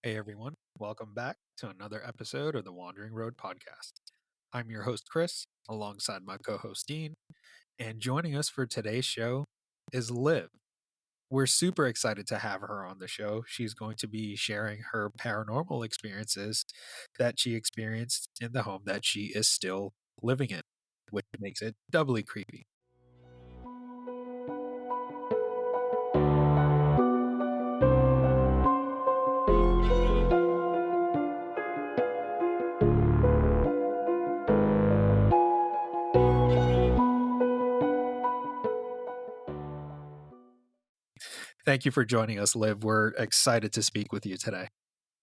Hey everyone, welcome back to another episode of the Wandering Road Podcast. I'm your host, Chris, alongside my co host, Dean, and joining us for today's show is Liv. We're super excited to have her on the show. She's going to be sharing her paranormal experiences that she experienced in the home that she is still living in, which makes it doubly creepy. Thank you for joining us, Liv. We're excited to speak with you today.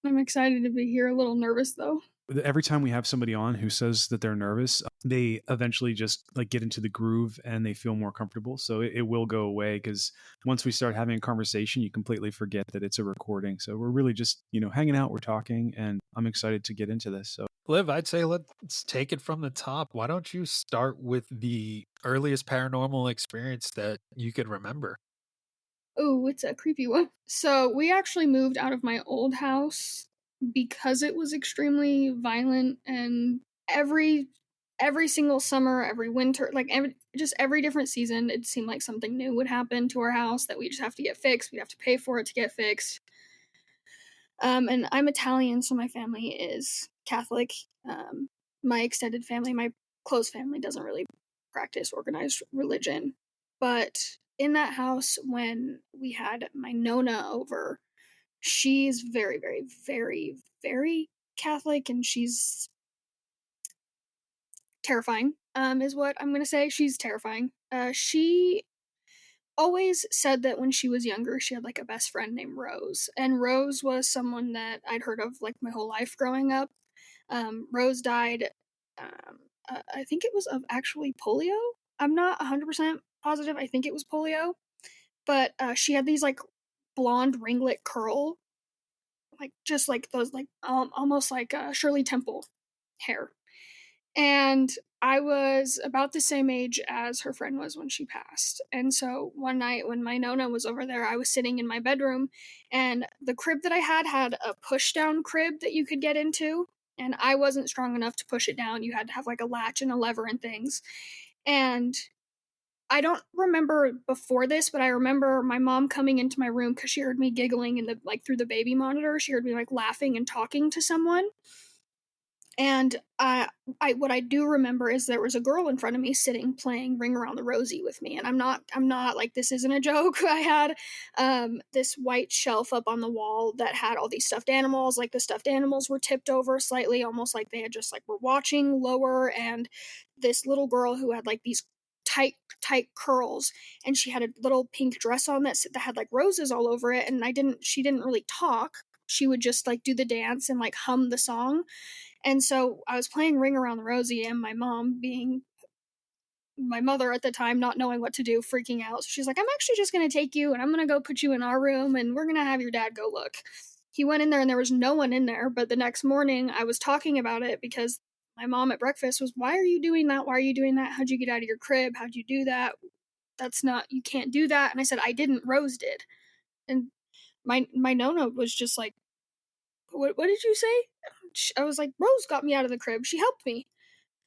I'm excited to be here. A little nervous though. Every time we have somebody on who says that they're nervous, they eventually just get into the groove and they feel more comfortable. So it will go away because once we start having a conversation, you completely forget that it's a recording. So we're really just, hanging out, we're talking, and I'm excited to get into this. So Liv, I'd say let's take it from the top. Why don't you start with the earliest paranormal experience that you could remember? Oh, it's a creepy one. So we actually moved out of my old house because it was extremely violent, and every single summer, every winter, just every different season, it seemed like something new would happen to our house that we just have to get fixed. We'd have to pay for it to get fixed. And I'm Italian, so my family is Catholic. My extended family, my close family, doesn't really practice organized religion. But in that house, when we had my Nona over, she's very, very, very, very Catholic, and she's terrifying, is what I'm going to say. She's terrifying. She always said that when she was younger, she had a best friend named Rose. And Rose was someone that I'd heard of my whole life growing up. Rose died, I think it was of actually polio. I'm not 100% positive. I think it was polio. But she had these blonde ringlet curl, just like those, almost like Shirley Temple hair. And I was about the same age as her friend was when she passed. And so one night when my Nona was over there, I was sitting in my bedroom, and the crib that I had a push down crib that you could get into. And I wasn't strong enough to push it down. You had to have a latch and a lever and things. And I don't remember before this, but I remember my mom coming into my room because she heard me giggling in the through the baby monitor. She heard me laughing and talking to someone. And what I do remember is there was a girl in front of me sitting playing Ring Around the Rosie with me, and I'm not this isn't a joke. I had this white shelf up on the wall that had all these stuffed animals. The stuffed animals were tipped over slightly, almost like they had just were watching lower, and this little girl who had these tight curls, and she had a little pink dress on that had roses all over it, and she didn't really talk. She would just do the dance and hum the song. And so I was playing Ring Around the Rosie, and my mom, being my mother at the time, not knowing what to do, freaking out. So she's like, I'm actually just going to take you, and I'm going to go put you in our room, and we're going to have your dad go look. He went in there, and there was no one in there. But the next morning, I was talking about it because my mom at breakfast was, why are you doing that? Why are you doing that? How'd you get out of your crib? How'd you do that? You can't do that. And I said, I didn't, Rose did. And my Nona was just like, what did you say? I was like, Rose got me out of the crib. She helped me.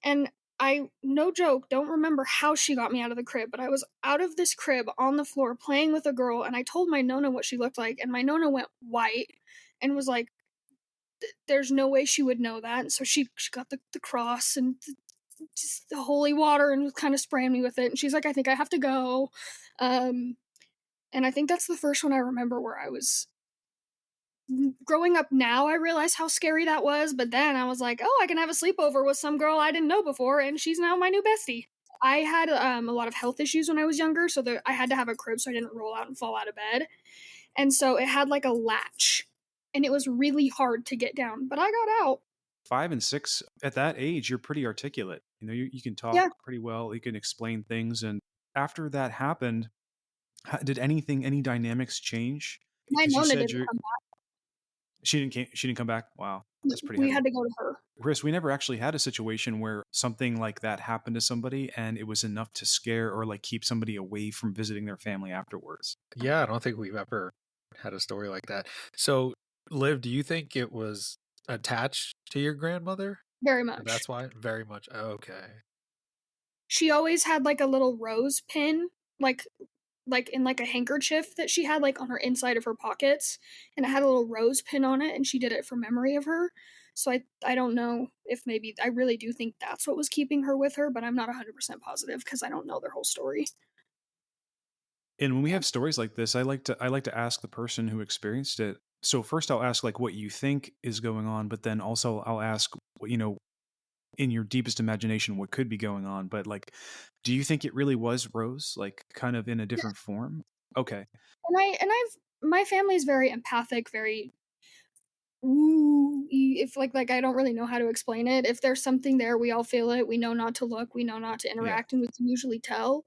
And I, no joke, don't remember how she got me out of the crib, but I was out of this crib on the floor playing with a girl, and I told my Nona what she looked like, and my Nona went white and was like, there's no way she would know that. And so she got the cross and just the holy water and was kind of spraying me with it. And she's like, I think I have to go. And I think that's the first one I remember where I was growing up. Now I realize how scary that was, but then I was like, oh, I can have a sleepover with some girl I didn't know before, and she's now my new bestie. I had a lot of health issues when I was younger, so I had to have a crib so I didn't roll out and fall out of bed. And so it had a latch, and it was really hard to get down, but I got out. 5 and 6, at that age, you're pretty articulate. You can talk pretty well. You can explain things. And after that happened, did any dynamics change? My Because you Nona said didn't come back. She didn't come back. Wow, that's pretty. We heavy. had to go to her. Chris, we never actually had a situation where something like that happened to somebody and it was enough to scare or keep somebody away from visiting their family afterwards. Yeah, I don't think we've ever had a story like that. So Liv, do you think it was attached to your grandmother? Very much. That's why? Very much. Okay. She always had like a little rose pin, like in like a handkerchief that she had like on her inside of her pockets, and it had a little rose pin on it, and she did it for memory of her. So I don't know if maybe I really do think that's what was keeping her with her, but I'm not 100% positive because I don't know their whole story. And when we have stories like this, I like to ask the person who experienced it. So first I'll ask like what you think is going on, but then also I'll ask, in your deepest imagination, what could be going on. But like, do you think it really was Rose, like kind of in a different form? Okay. I've my family's very empathic, very ooh, if like I don't really know how to explain it. If there's something there, we all feel it. We know not to look, we know not to Yeah. interact, and we can usually tell.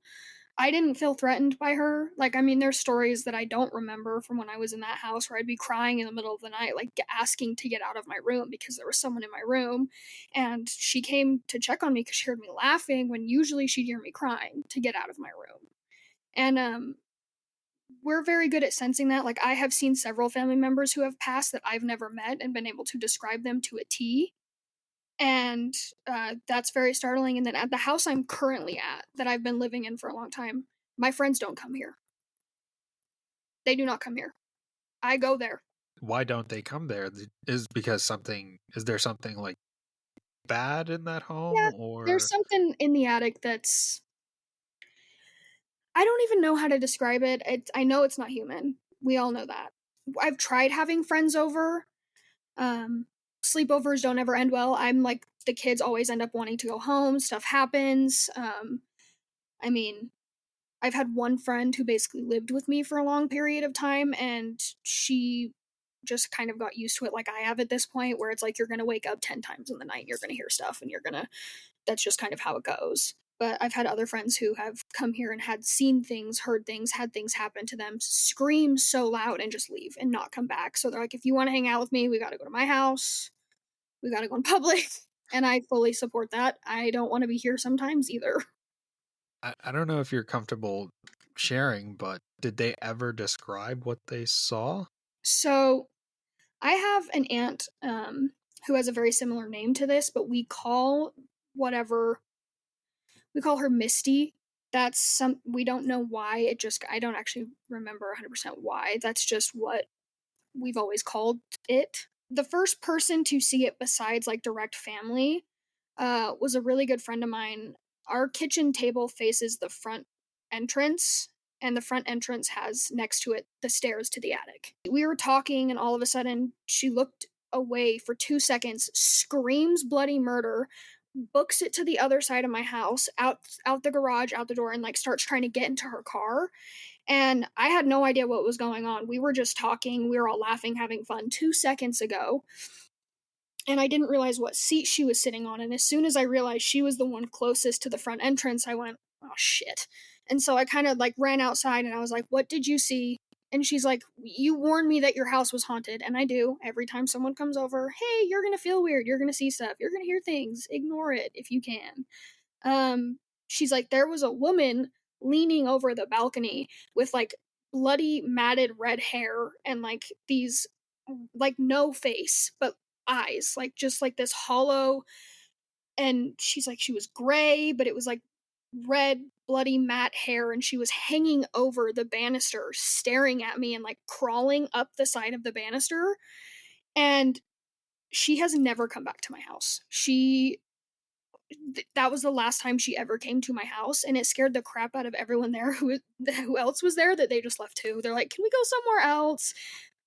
I didn't feel threatened by her. Like, I mean, there's stories that I don't remember from when I was in that house where I'd be crying in the middle of the night, like asking to get out of my room because there was someone in my room. And she came to check on me because she heard me laughing when usually she'd hear me crying to get out of my room. And we're very good at sensing that. Like, I have seen several family members who have passed that I've never met and been able to describe them to a T. And that's very startling. And then at the house I'm currently at, that I've been living in for a long time, my friends don't come here. They do not come here. I go there. Why don't they come there? Is there something like bad in that home, Yeah, there's or something in the attic that's I don't even know how to describe it. I know it's not human. We all know that. I've tried having friends over. Um, Sleepovers don't ever end well. I'm like the kids always end up wanting to go home. Stuff happens. I mean, I've had one friend who basically lived with me for a long period of time, and she just kind of got used to it like I have at this point, where it's like you're going to wake up 10 times in the night, you're going to hear stuff, and that's just kind of how it goes. But I've had other friends who have come here and had seen things, heard things, had things happen to them, scream so loud and just leave and not come back. So they're like, if you want to hang out with me, we got to go to my house. We got to go in public. And I fully support that. I don't want to be here sometimes either. I don't know if you're comfortable sharing, but did they ever describe what they saw? So I have an aunt who has a very similar name to this, but whatever we call her Misty. We don't know why. I don't actually remember 100% why. That's just what we've always called it. The first person to see it besides like direct family was a really good friend of mine. Our kitchen table faces the front entrance, and the front entrance has next to it the stairs to the attic. We were talking, and all of a sudden, she looked away for 2 seconds, screams bloody murder, books it to the other side of my house, out the garage, out the door, and like starts trying to get into her car. And I had no idea what was going on. We were just talking, we were all laughing, having fun 2 seconds ago, and I didn't realize what seat she was sitting on. And as soon as I realized she was the one closest to the front entrance, I went, oh shit. And so I kind of like ran outside and I was like, what did you see? And she's like, you warned me that your house was haunted. And I do. Every time someone comes over, hey, you're going to feel weird. You're going to see stuff. You're going to hear things. Ignore it if you can. She's like, there was a woman leaning over the balcony with like bloody matted red hair and like these like no face but eyes, like just like this hollow. And she's like, she was gray but it was like red bloody matte hair, and she was hanging over the banister staring at me and like crawling up the side of the banister. And she has never come back to my house. That was the last time she ever came to my house, and it scared the crap out of everyone there who else was there, that they just left too. They're like, can we go somewhere else?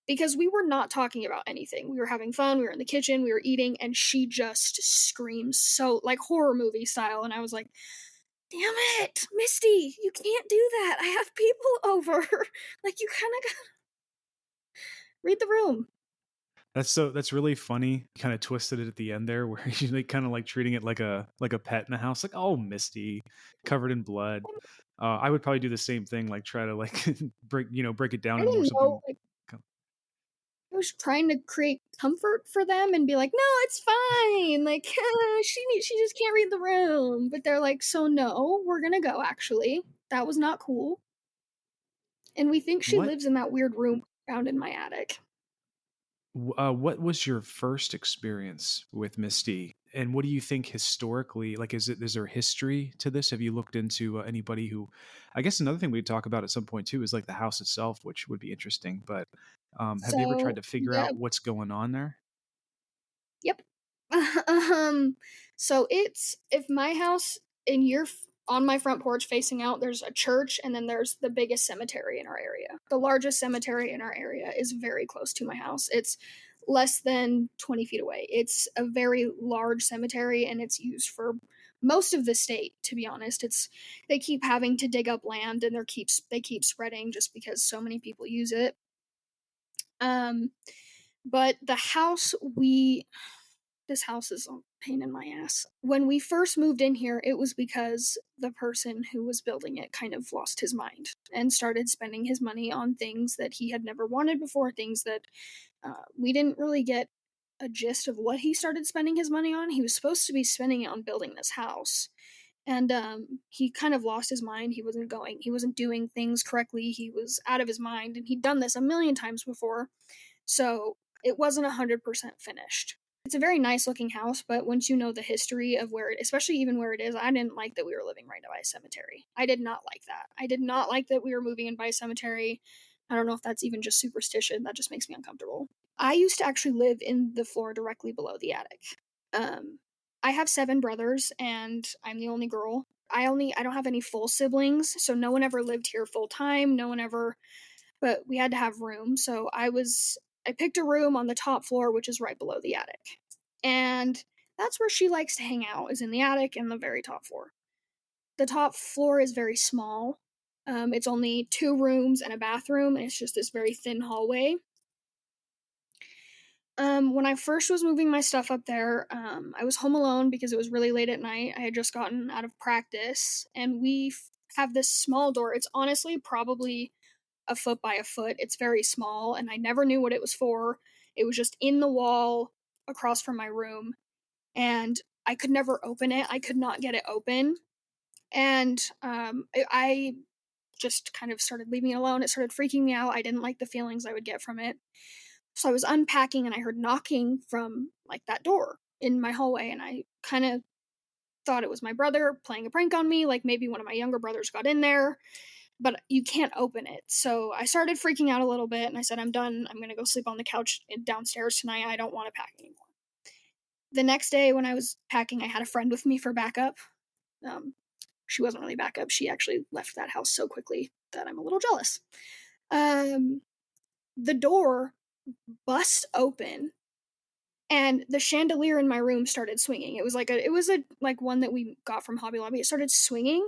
Because we were not talking about anything. We were having fun, we were in the kitchen, we were eating, and she just screams so like horror movie style. And I was like, damn it, Misty, you can't do that. I have people over. Like, you kind of gotta read the room. That's really funny. Kind of twisted it at the end there, where you like kind of like treating it like a pet in the house, like, oh, Misty, covered in blood. I would probably do the same thing, like try to like break it down I into more didn't know, something. like, I was trying to create comfort for them and be like, no, it's fine. Like, she just can't read the room. But they're like, so no, we're gonna go. Actually, that was not cool. And we think she What lives in that weird room found in my attic. What was your first experience with Misty, and what do you think historically? Like, is there history to this? Have you looked into anybody who? I guess another thing we'd talk about at some point too is like the house itself, which would be interesting. But have you ever tried So to figure yeah, out what's going on there? yep. um, so it's if my house in your on my front porch facing out, there's a church, and then there's the biggest cemetery in our area. The largest cemetery in our area is very close to my house. It's less than 20 feet away. It's a very large cemetery, and it's used for most of the state, to be honest. It's they keep having to dig up land, and they keep spreading just because so many people use it. Um, but the house we this house is a pain in my ass. When we first moved in here, it was because the person who was building it kind of lost his mind and started spending his money on things that he had never wanted before, things that we didn't really get a gist of what he started spending his money on. He was supposed to be spending it on building this house. And he kind of lost his mind. He wasn't doing things correctly. He was out of his mind, and he'd done this a million times before. So it wasn't 100% finished. It's a very nice looking house, but once you know the history of where it, especially even where it is, I didn't like that we were living right by a cemetery. I did not like that. I did not like that we were moving in by a cemetery. I don't know if that's even just superstition. That just makes me uncomfortable. I used to actually live in the floor directly below the attic. Um, I have 7 brothers, and I'm the only girl. I don't have any full siblings, so no one ever lived here full time. No one ever, but we had to have room. So I picked a room on the top floor, which is right below the attic. And that's where she likes to hang out, is in the attic and the very top floor. The top floor is very small. It's only 2 rooms and a bathroom, and it's just this very thin hallway. When I first was moving my stuff up there, I was home alone because it was really late at night. I had just gotten out of practice, and have this small door. It's honestly probably a foot by a foot. It's very small, and I never knew what it was for. It was just in the wall across from my room, and I could never open it. I could not get it open, and I just kind of started leaving it alone. It started freaking me out. I didn't like the feelings I would get from it. So I was unpacking, and I heard knocking from like that door in my hallway, and I kind of thought it was my brother playing a prank on me, like maybe one of my younger brothers got in there, but you can't open it. So I started freaking out a little bit, and I said, I'm done. I'm going to go sleep on the couch downstairs tonight. I don't want to pack anymore. The next day, when I was packing, I had a friend with me for backup. She wasn't really backup. She actually left that house so quickly that I'm a little jealous. The door bust open, and the chandelier in my room started swinging. It was a like one that we got from Hobby Lobby. It started swinging.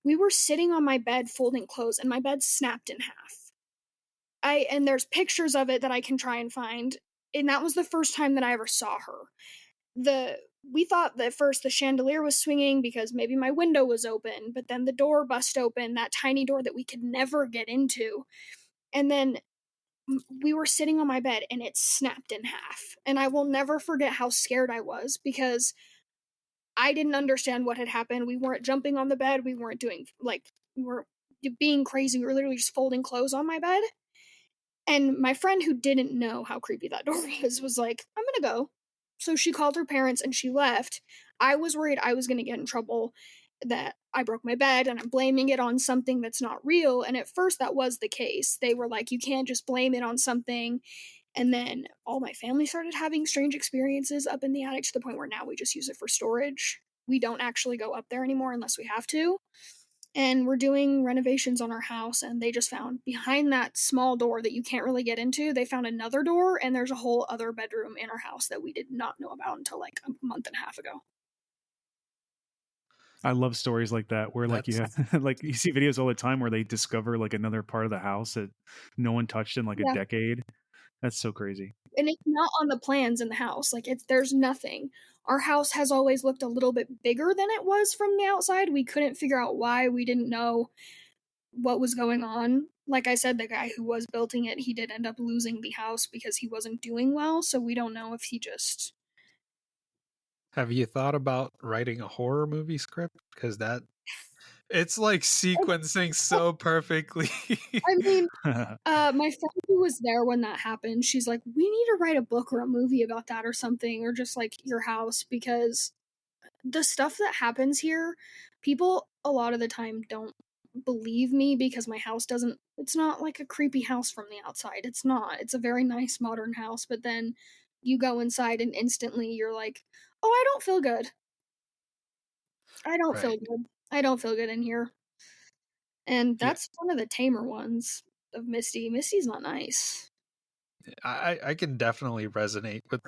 We were sitting on my bed folding clothes, and my bed snapped in half. And there's pictures of it that I can try and find. And that was the first time that I ever saw her. We thought that at first the chandelier was swinging because maybe my window was open, but then the door bust open, that tiny door that we could never get into. And then we were sitting on my bed, and it snapped in half. And I will never forget how scared I was because I didn't understand what had happened. We weren't jumping on the bed. We weren't doing we were being crazy. We were literally just folding clothes on my bed. And my friend, who didn't know how creepy that door was like, I'm gonna go. So she called her parents and she left. I was worried I was gonna get in trouble, that I broke my bed and I'm blaming it on something that's not real. And at first that was the case. They were like, you can't just blame it on something. And then all my family started having strange experiences up in the attic, to the point where now we just use it for storage. We don't actually go up there anymore unless we have to. And we're doing renovations on our house, and they just found behind that small door that you can't really get into, they found another door, and there's a whole other bedroom in our house that we did not know about until like a month and a half ago. I love stories like that where like you That's have like you see videos all the time where they discover like another part of the house that no one touched in like a Yeah. decade. That's so crazy. And it's not on the plans in the house. Like there's nothing. Our house has always looked a little bit bigger than it was from the outside. We couldn't figure out why. We didn't know what was going on. Like I said, the guy who was building it, he did end up losing the house because he wasn't doing well. So we don't know if he just. Have you thought about writing a horror movie script? Because It's like sequencing so perfectly. I mean, my friend who was there when that happened, she's like, we need to write a book or a movie about that or something, or just like your house, because the stuff that happens here, people a lot of the time don't believe me because my house doesn't, it's not like a creepy house from the outside. It's not. It's a very nice modern house, but then you go inside and instantly you're like, oh, I don't feel good. I don't feel Right. good. I don't feel good in here. And Yeah. that's one of the tamer ones of Misty. Misty's not nice. I can definitely resonate with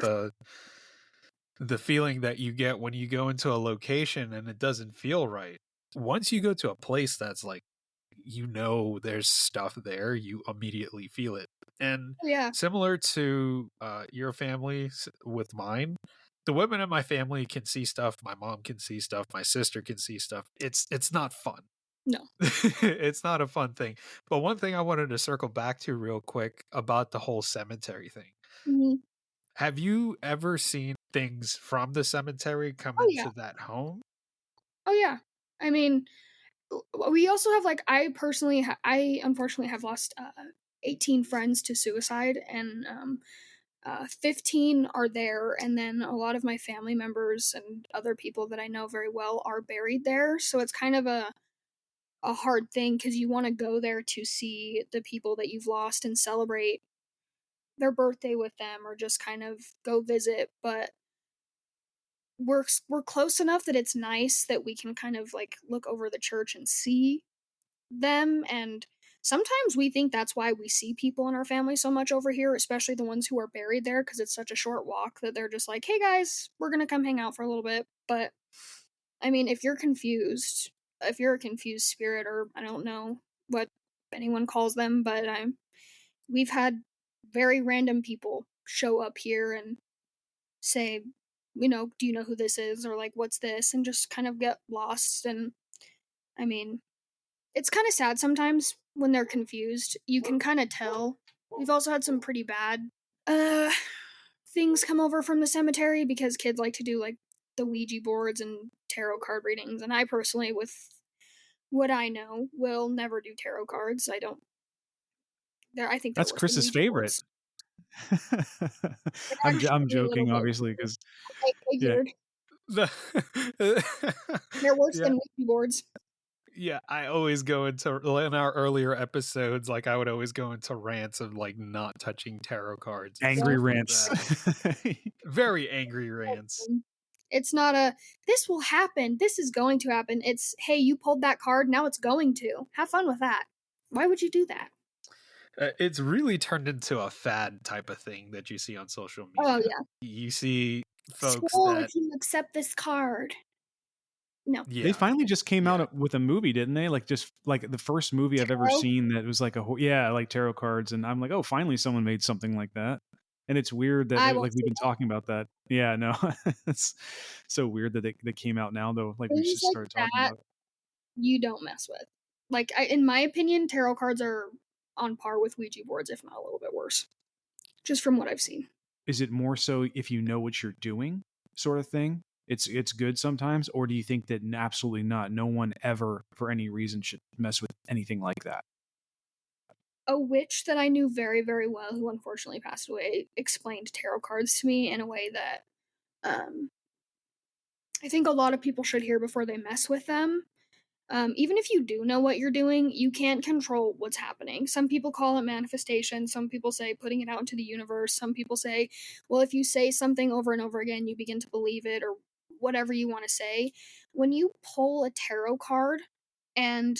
the feeling that you get when you go into a location and it doesn't feel right. Once you go to a place that's like, there's stuff there, you immediately feel it. And Oh, yeah. similar to your family with mine, the women in my family can see stuff, my mom can see stuff, my sister can see stuff. It's not fun. No. It's not a fun thing. But one thing I wanted to circle back to real quick about the whole cemetery thing. Mm-hmm. Have you ever seen things from the cemetery come Oh, yeah. into that home? Oh, yeah. I mean, we also have like I personally I unfortunately have lost 18 friends to suicide, and 15 are there, and then a lot of my family members and other people that I know very well are buried there, so it's kind of a hard thing because you want to go there to see the people that you've lost and celebrate their birthday with them, or just kind of go visit, but we're close enough that it's nice that we can kind of like look over the church and see them. And sometimes we think that's why we see people in our family so much over here, especially the ones who are buried there, because it's such a short walk that they're just like, hey guys, we're gonna come hang out for a little bit. But I mean, if you're confused, if you're a confused spirit, or I don't know what anyone calls them, but we've had very random people show up here and say, do you know who this is, or like, what's this, and just kind of get lost. And I mean, it's kind of sad sometimes when they're confused. You can kind of tell. We've also had some pretty bad uh things come over from the cemetery because kids like to do like the Ouija boards and tarot card readings, and I personally, with what I know, will never do tarot cards. I don't. I think they're That's worse than Chris's Ouija favorite. boards. It I'm actually a little joking, bit. obviously, because I yeah, figured The they're worse yeah, than Ouija boards. yeah. I always go into in our earlier episodes, like I would always go into rants of like not touching tarot cards and angry stuff like rants. that. Very angry rants. It's not a, this will happen, this is going to happen. It's, hey, you pulled that card, now it's going to. Have fun with that. Why would you do that? It's really turned into a fad type of thing that you see on social Oh, media. yeah. You see folks Swole that, if you accept this card. No. They yeah, finally just came yeah. out with a movie, didn't they? Like just like the first movie I've ever Tarot? seen that was like like tarot cards, and I'm like, oh, finally someone made something like that. And it's weird that I like won't we've see been that. talking about that. Yeah, no, it's so weird that they came out now though. Like we Things just like started talking that, about. you don't mess with. Like, in my opinion, tarot cards are on par with Ouija boards, if not a little bit worse. Just from what I've seen. Is it more so if you know what you're doing, sort of thing? It's good sometimes, or do you think that absolutely not? No one ever, for any reason, should mess with anything like that. A witch that I knew very, very well, who unfortunately passed away, explained tarot cards to me in a way that um, I think a lot of people should hear before they mess with them. Even if you do know what you're doing, you can't control what's happening. Some people call it manifestation. Some people say putting it out into the universe. Some people say, well, if you say something over and over again, you begin to believe it, or whatever you want to say. When you pull a tarot card and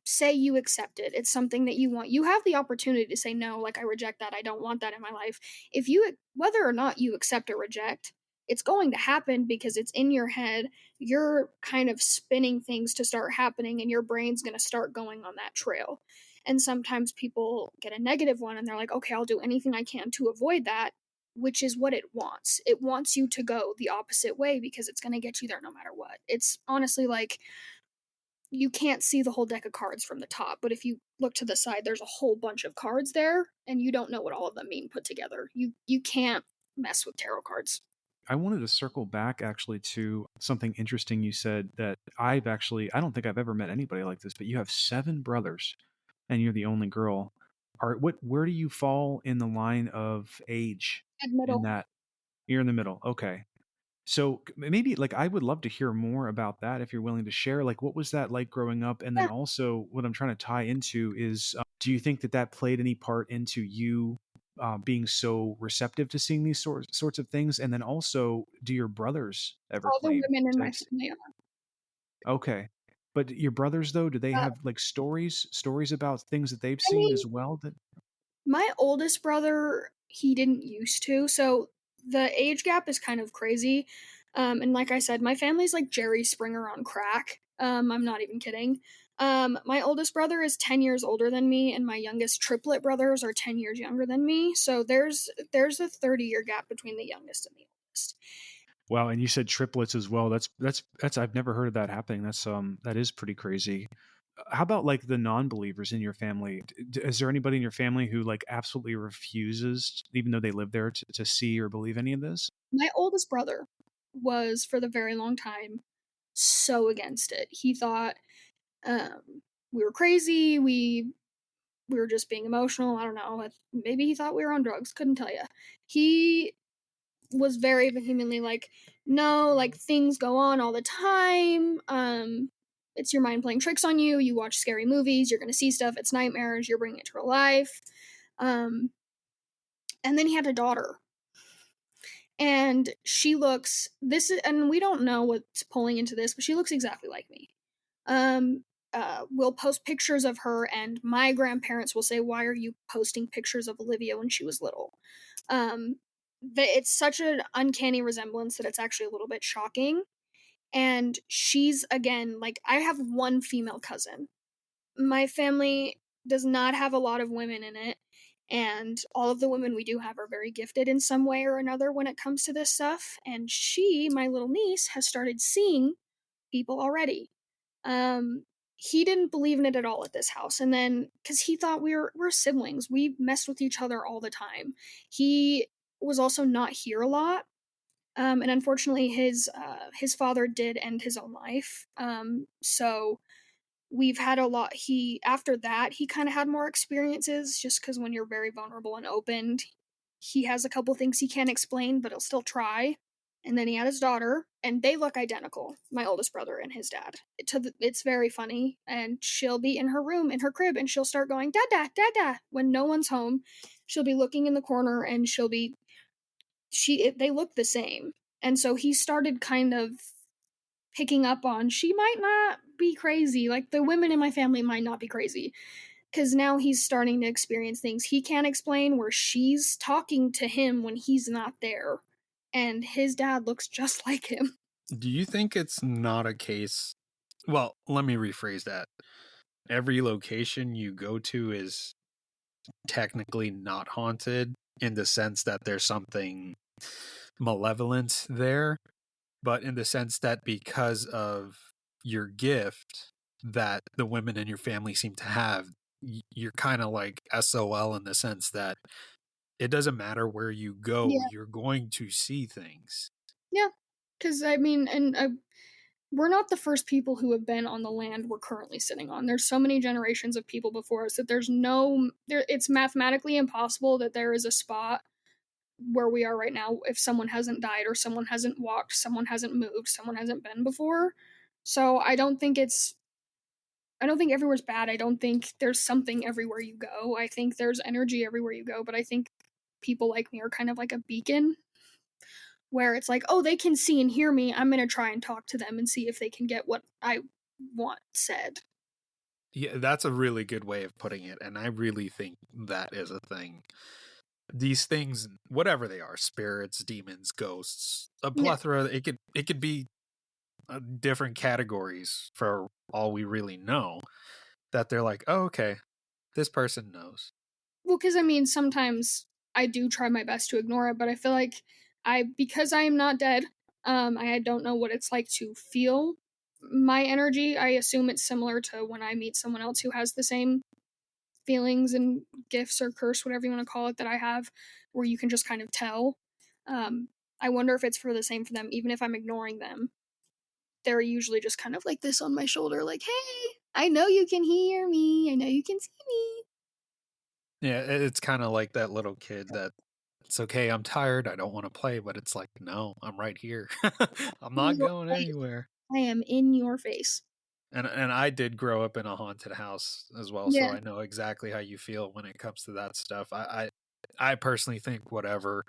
say you accept it, it's something that you want, you have the opportunity to say no, like, I reject that, I don't want that in my life. If you, whether or not you accept or reject, it's going to happen because it's in your head. You're kind of spinning things to start happening, and your brain's going to start going on that trail. And sometimes people get a negative one and they're like, okay, I'll do anything I can to avoid that, which is what it wants. It wants you to go the opposite way because it's going to get you there no matter what. It's honestly like, you can't see the whole deck of cards from the top, but if you look to the side, there's a whole bunch of cards there, and you don't know what all of them mean put together. You can't mess with tarot cards. I wanted to circle back actually to something interesting you said that I don't think I've ever met anybody like this, but you have 7 brothers and you're the only girl. Where do you fall in the line of age At in middle. that? You're in the middle. Okay. So maybe like I would love to hear more about that if you're willing to share. Like, what was that like growing up? And then Yeah. also, what I'm trying to tie into is, do you think that played any part into you being so receptive to seeing these sorts of things? And then also, do your brothers ever All the claim women in to my have? family are. Okay, but your brothers though, do they Uh, have like stories about things that they've I seen mean, as well? That my oldest brother, he didn't used to, so the age gap is kind of crazy. And like I said, my family's like Jerry Springer on crack. I'm not even kidding. My oldest brother is 10 years older than me, and my youngest triplet brothers are 10 years younger than me. So there's a 30-year gap between the youngest and the oldest. Wow, and you said triplets as well. That's I've never heard of that happening. That is pretty crazy. How about like the non-believers in your family? Is there anybody in your family who like absolutely refuses, even though they live there, to see or believe any of this? My oldest brother was for the very long time so against it. He thought we were crazy. We were just being emotional. I don't know. Maybe he thought we were on drugs. Couldn't tell you. He was very vehemently like, no, like things go on all the time. It's your mind playing tricks on you. You watch scary movies. You're gonna see stuff. It's nightmares. You're bringing it to real life. Um, and then he had a daughter, and she looks this is, and we don't know what's pulling into this, but she looks exactly like me. Um, we'll post pictures of her, and my grandparents will say, "Why are you posting pictures of Olivia when she was little?" Um, it's such an uncanny resemblance that it's actually a little bit shocking. And she's again like I have one female cousin. My family does not have a lot of women in it, and all of the women we do have are very gifted in some way or another when it comes to this stuff. And she, my little niece, has started seeing people already. Um, he didn't believe in it at all at this house, and then because he thought we're siblings, we messed with each other all the time. He was also not here a lot, and unfortunately, his father did end his own life. So we've had a lot. He after that he kind of had more experiences, just because when you're very vulnerable and opened, he has a couple things he can't explain, but he'll still try. And then he had his daughter, and they look identical, my oldest brother and his dad. It's very funny, and she'll be in her room, in her crib, and she'll start going, Dada, Dada, when no one's home. She'll be looking in the corner, and they look the same. And so he started kind of picking up on she might not be crazy. Like the women in my family might not be crazy. Because now he's starting to experience things he can't explain where she's talking to him when he's not there. And his dad looks just like him. Do you think it's not a case? Well, let me rephrase that. Every location you go to is technically not haunted in the sense that there's something malevolent there, but in the sense that because of your gift that the women in your family seem to have, you're kind of like SOL in the sense that it doesn't matter where you go, Yeah. you're going to see things. Yeah. Because, I mean, and we're not the first people who have been on the land we're currently sitting on. There's so many generations of people before us that it's mathematically impossible that there is a spot where we are right now if someone hasn't died or someone hasn't walked, someone hasn't moved, someone hasn't been before. So I don't think everywhere's bad. I don't think there's something everywhere you go. I think there's energy everywhere you go, but I think people like me are kind of like a beacon where it's like, oh, they can see and hear me. I'm going to try and talk to them and see if they can get what I want said. Yeah, that's a really good way of putting it, and I really think that is a thing. These things, whatever they are, spirits, demons, ghosts, a Yeah. plethora, it could be different categories for all we really know, that they're like, oh, okay, this person knows. Well, because I mean, sometimes I do try my best to ignore it, but I feel like because I am not dead, I don't know what it's like to feel my energy. I assume it's similar to when I meet someone else who has the same feelings and gifts or curse, whatever you want to call it, that I have, where you can just kind of tell. Um, I wonder if it's for the same for them, even if I'm ignoring them. They're usually just kind of like this on my shoulder, like, hey, I know you can hear me. I know you can see me. Yeah, it's kind of like that little kid that it's okay, I'm tired, I don't want to play, but it's like, no, I'm right here. I'm In not your going face. anywhere. I am in your face. And I did grow up in a haunted house as well, so Yeah. I know exactly how you feel when it comes to that stuff. I personally think whatever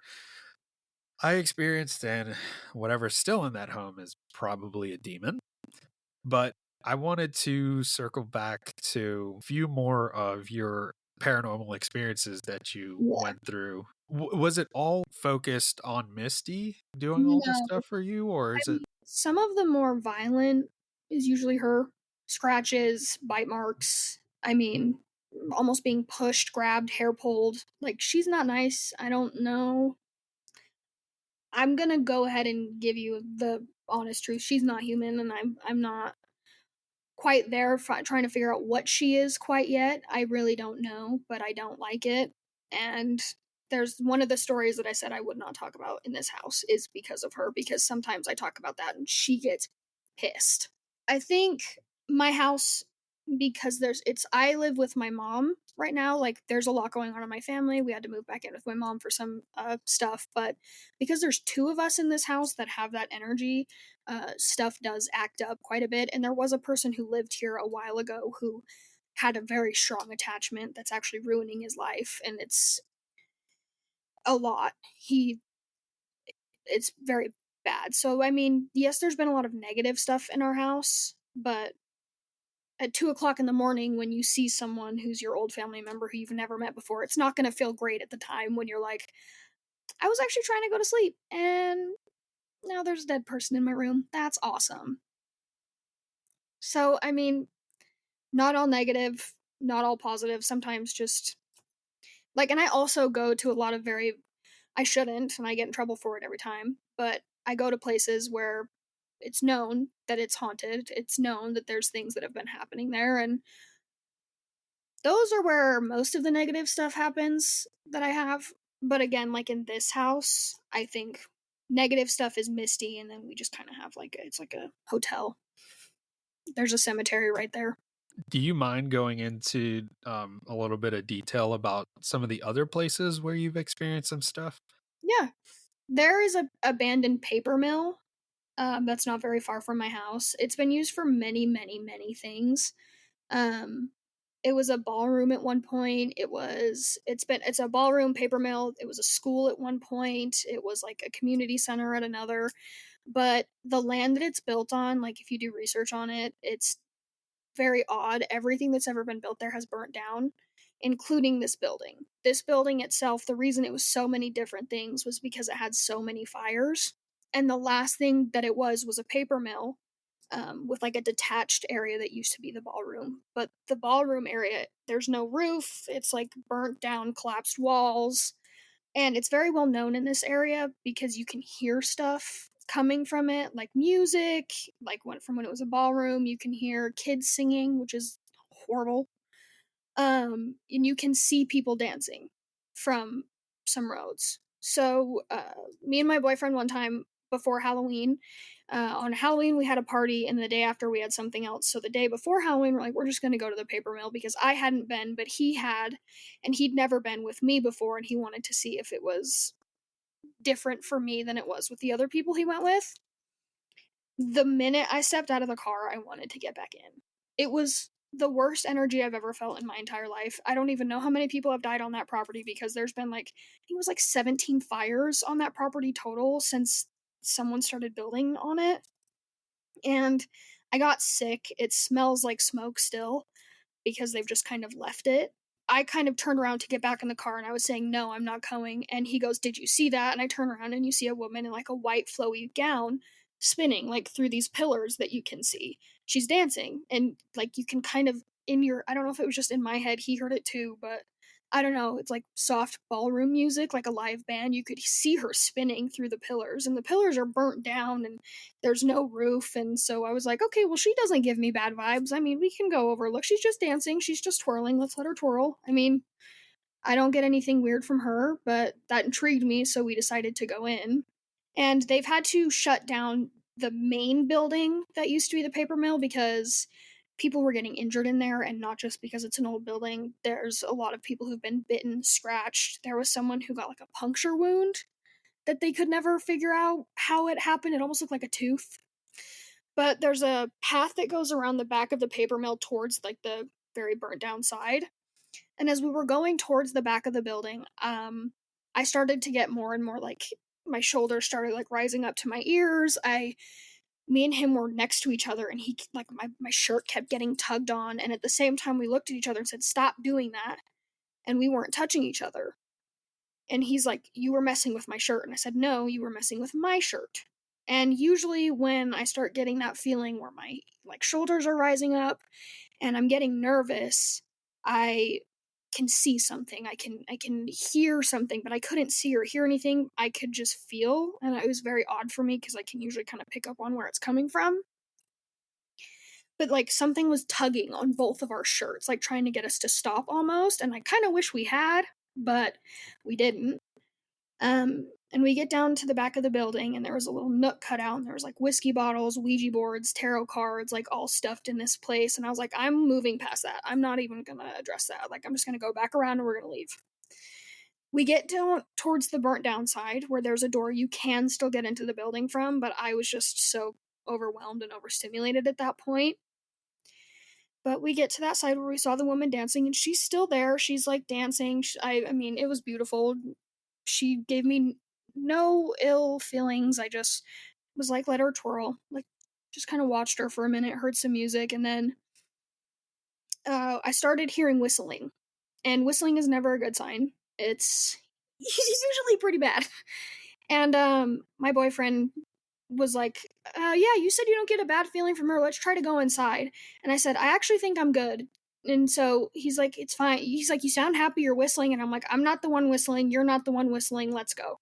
I experienced and whatever's still in that home is probably a demon. But I wanted to circle back to a few more of your paranormal experiences that you Yeah. went through. Was it all focused on Misty doing all this No. stuff for you, or is it? Some of the more violent is usually her. Scratches, bite marks. I mean, almost being pushed, grabbed, hair pulled. Like, she's not nice. I don't know. I'm gonna go ahead and give you the honest truth. She's not human, and I'm not quite there trying to figure out what she is quite yet. I really don't know, but I don't like it. And there's one of the stories that I said I would not talk about in this house is because of her, because sometimes I talk about that and she gets pissed. I think my house, because I live with my mom right now. Like, there's a lot going on in my family. We had to move back in with my mom for some stuff, but because there's two of us in this house that have that energy, stuff does act up quite a bit. And there was a person who lived here a while ago who had a very strong attachment that's actually ruining his life, and it's a lot. It's very bad. So I mean, yes, there's been a lot of negative stuff in our house, but at 2 o'clock in the morning, when you see someone who's your old family member who you've never met before, it's not going to feel great at the time when you're like, I was actually trying to go to sleep and now there's a dead person in my room. That's awesome. So, I mean, not all negative, not all positive, sometimes just like, and I also go to a lot of I shouldn't, and I get in trouble for it every time, but I go to places where it's known that it's haunted. It's known that there's things that have been happening there, and those are where most of the negative stuff happens that I have. But again, like in this house, I think negative stuff is Misty, and then we just kind of have it's like a hotel. There's a cemetery right there. Do you mind going into a little bit of detail about some of the other places where you've experienced some stuff? Yeah. There is a abandoned paper mill that's not very far from my house. It's been used for many, many, many things. Um, it was a ballroom at one point. It's a ballroom paper mill. It was a school at one point. It was like a community center at another. But the land that it's built on, like if you do research on it, it's very odd. Everything that's ever been built there has burnt down, including this building. This building itself, the reason it was so many different things was because it had so many fires. And the last thing that it was a paper mill, with like a detached area that used to be the ballroom. But the ballroom area, there's no roof. It's like burnt down, collapsed walls. And it's very well known in this area because you can hear stuff coming from it, like music, like from when it was a ballroom. You can hear kids singing, which is horrible. And you can see people dancing from some roads. So, me and my boyfriend one time before Halloween, on Halloween we had a party, and the day after we had something else. So the day before Halloween, we're like, we're just going to go to the paper mill because I hadn't been, but he had, and he'd never been with me before, and he wanted to see if it was different for me than it was with the other people he went with. The minute I stepped out of the car, I wanted to get back in. It was the worst energy I've ever felt in my entire life. I don't even know how many people have died on that property because there's been I think it was like 17 fires on that property total since someone started building on it. And I got sick. It smells like smoke still because they've just kind of left it. I kind of turned around to get back in the car and I was saying, no, I'm not going. And he goes, did you see that? And I turn around and you see a woman in like a white flowy gown spinning like through these pillars that you can see. She's dancing and like you can kind of I don't know if it was just in my head, he heard it too, but I don't know, it's like soft ballroom music, like a live band. You could see her spinning through the pillars and the pillars are burnt down and there's no roof. And so I was like, okay, well, she doesn't give me bad vibes. I mean, we can go over. Look, she's just dancing. She's just twirling. Let's let her twirl. I mean, I don't get anything weird from her, but that intrigued me. So we decided to go in. And they've had to shut down the main building that used to be the paper mill because people were getting injured in there, and not just because it's an old building. There's a lot of people who've been bitten, scratched. There was someone who got like a puncture wound that they could never figure out how it happened. It almost looked like a tooth. But there's a path that goes around the back of the paper mill towards like the very burnt down side. And as we were going towards the back of the building, I started to get more and more like my shoulders started like rising up to my ears. Me and him were next to each other, and he like my shirt kept getting tugged on, and at the same time we looked at each other and said, "Stop doing that." And we weren't touching each other. And he's like, "You were messing with my shirt." And I said, "No, you were messing with my shirt." And usually when I start getting that feeling where my like shoulders are rising up and I'm getting nervous, I can see something. I can hear something, but I couldn't see or hear anything. I could just feel, and it was very odd for me because I can usually kind of pick up on where it's coming from. But like something was tugging on both of our shirts, like trying to get us to stop almost, and I kind of wish we had, but we didn't. And we get down to the back of the building, and there was a little nook cut out, and there was like whiskey bottles, Ouija boards, tarot cards, like all stuffed in this place. And I was like, I'm moving past that. I'm not even gonna address that. Like, I'm just gonna go back around and we're gonna leave. We get down towards the burnt down side where there's a door you can still get into the building from, but I was just so overwhelmed and overstimulated at that point. But we get to that side where we saw the woman dancing, and she's still there. She's like dancing. I mean, it was beautiful. She gave me no ill feelings. I just was like, let her twirl. Like, just kind of watched her for a minute, heard some music, and then I started hearing whistling. And whistling is never a good sign. It's usually pretty bad. And my boyfriend was like, yeah, you said you don't get a bad feeling from her. Let's try to go inside. And I said, I actually think I'm good. And so he's like, it's fine. He's like, you sound happy you're whistling. And I'm like, I'm not the one whistling. You're not the one whistling. Let's go.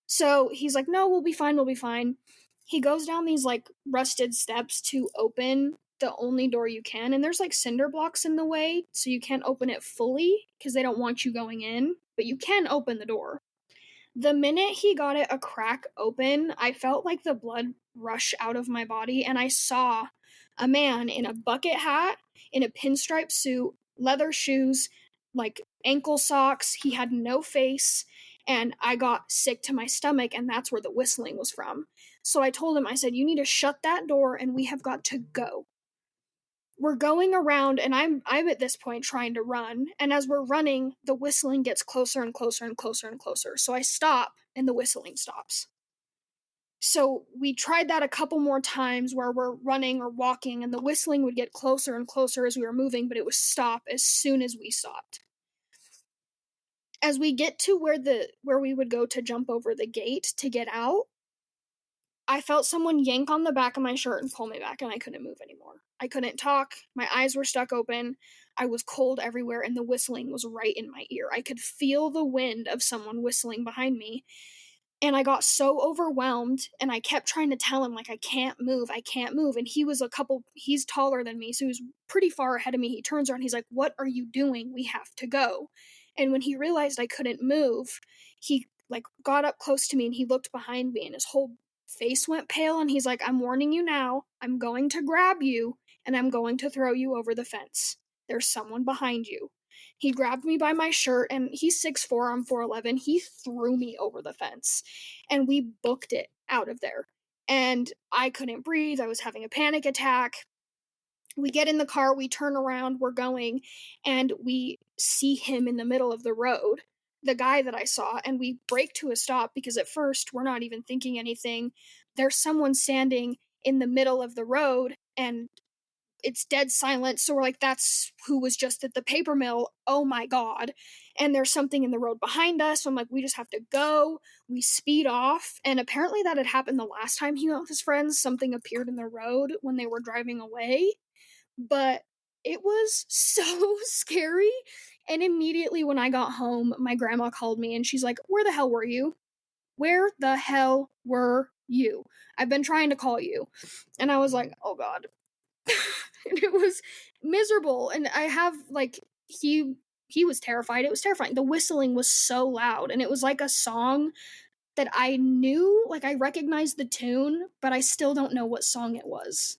So he's like, no, we'll be fine. We'll be fine. He goes down these like rusted steps to open the only door you can. And there's like cinder blocks in the way. So you can't open it fully because they don't want you going in. But you can open the door. The minute he got it a crack open, I felt like the blood rush out of my body, and I saw a man in a bucket hat, in a pinstripe suit, leather shoes, like ankle socks. He had no face, and I got sick to my stomach, and that's where the whistling was from. So I told him, I said, you need to shut that door, and we have got to go. We're going around, and I'm at this point trying to run, and as we're running, the whistling gets closer and closer and closer and closer. So I stop, and the whistling stops. So we tried that a couple more times where we're running or walking, and the whistling would get closer and closer as we were moving, but it would stop as soon as we stopped. As we get to where we would go to jump over the gate to get out, I felt someone yank on the back of my shirt and pull me back, and I couldn't move anymore. I couldn't talk. My eyes were stuck open. I was cold everywhere, and the whistling was right in my ear. I could feel the wind of someone whistling behind me, and I got so overwhelmed, and I kept trying to tell him, like, I can't move. And he's taller than me, so he was pretty far ahead of me. He turns around, he's like, what are you doing? We have to go. And when he realized I couldn't move, he, like, got up close to me, and he looked behind me, and his whole face went pale, and he's like, I'm warning you now. I'm going to grab you, and I'm going to throw you over the fence. There's someone behind you. He grabbed me by my shirt, and he's 6'4", I'm 4'11". He threw me over the fence, and we booked it out of there. And I couldn't breathe. I was having a panic attack. We get in the car, we turn around, we're going, and we see him in the middle of the road, the guy that I saw, and we brake to a stop because at first we're not even thinking anything. There's someone standing in the middle of the road, and it's dead silent. So we're like, that's who was just at the paper mill. Oh my God. And there's something in the road behind us. So I'm like, we just have to go. We speed off. And apparently that had happened the last time he went with his friends. Something appeared in the road when they were driving away. But it was so scary. And immediately when I got home, my grandma called me and she's like, where the hell were you? Where the hell were you? I've been trying to call you. And I was like, oh God. And it was miserable. And I have, like, he was terrified. It was terrifying. The whistling was so loud, and it was like a song that I knew, like I recognized the tune, but I still don't know what song it was.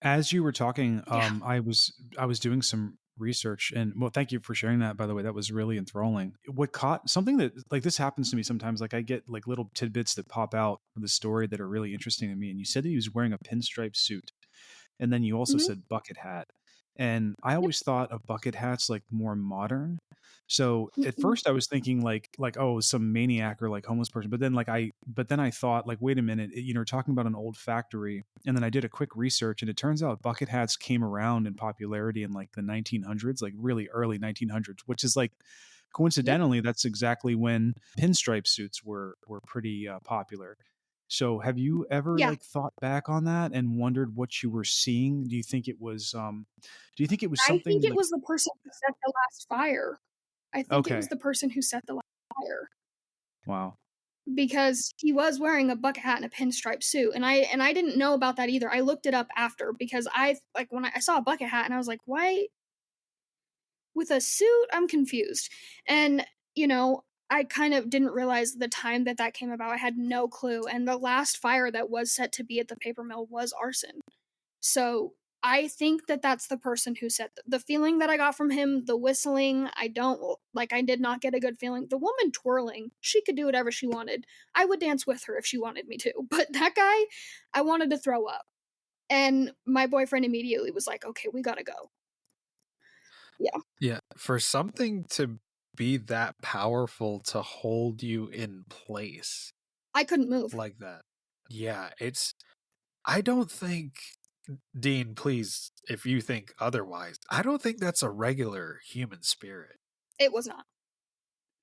As you were talking, Yeah. I was doing some research, and well, thank you for sharing that. By the way, that was really enthralling. What caught something that like this happens to me sometimes. Like I get like little tidbits that pop out of the story that are really interesting to me. And you said that he was wearing a pinstripe suit, and then you also Mhm. said bucket hat, and I Yep. always thought of bucket hats like more modern. So at Mm-mm. first I was thinking like oh, some maniac or like homeless person, but then I thought like, wait a minute, you know, talking about an old factory. And then I did a quick research, and it turns out bucket hats came around in popularity in like the 1900s, like really early 1900s, which is like Yep. coincidentally that's exactly when pinstripe suits were pretty popular. So have you ever Yeah. like thought back on that and wondered what you were seeing? Do you think it was I think something it like, was the person who set the last fire. I think it was okay, the person who set the last fire wow. because he was wearing a bucket hat and a pinstripe suit, and I didn't know about that either. I looked it up after because I like when I saw a bucket hat and I was like, why with a suit? I'm confused, and you know. I kind of didn't realize the time that that came about. I had no clue. And the last fire that was set to be at the paper mill was arson. So I think that that's the person who said the feeling that I got from him, the whistling, I don't like, I did not get a good feeling. The woman twirling, she could do whatever she wanted. I would dance with her if she wanted me to. But that guy, I wanted to throw up. And my boyfriend immediately was like, okay, we gotta go. Yeah. Yeah, for something to be that powerful to hold you in place I couldn't move. like that. Yeah, I don't think, Dean, please, if you think otherwise, I don't think that's a regular human spirit. It was not.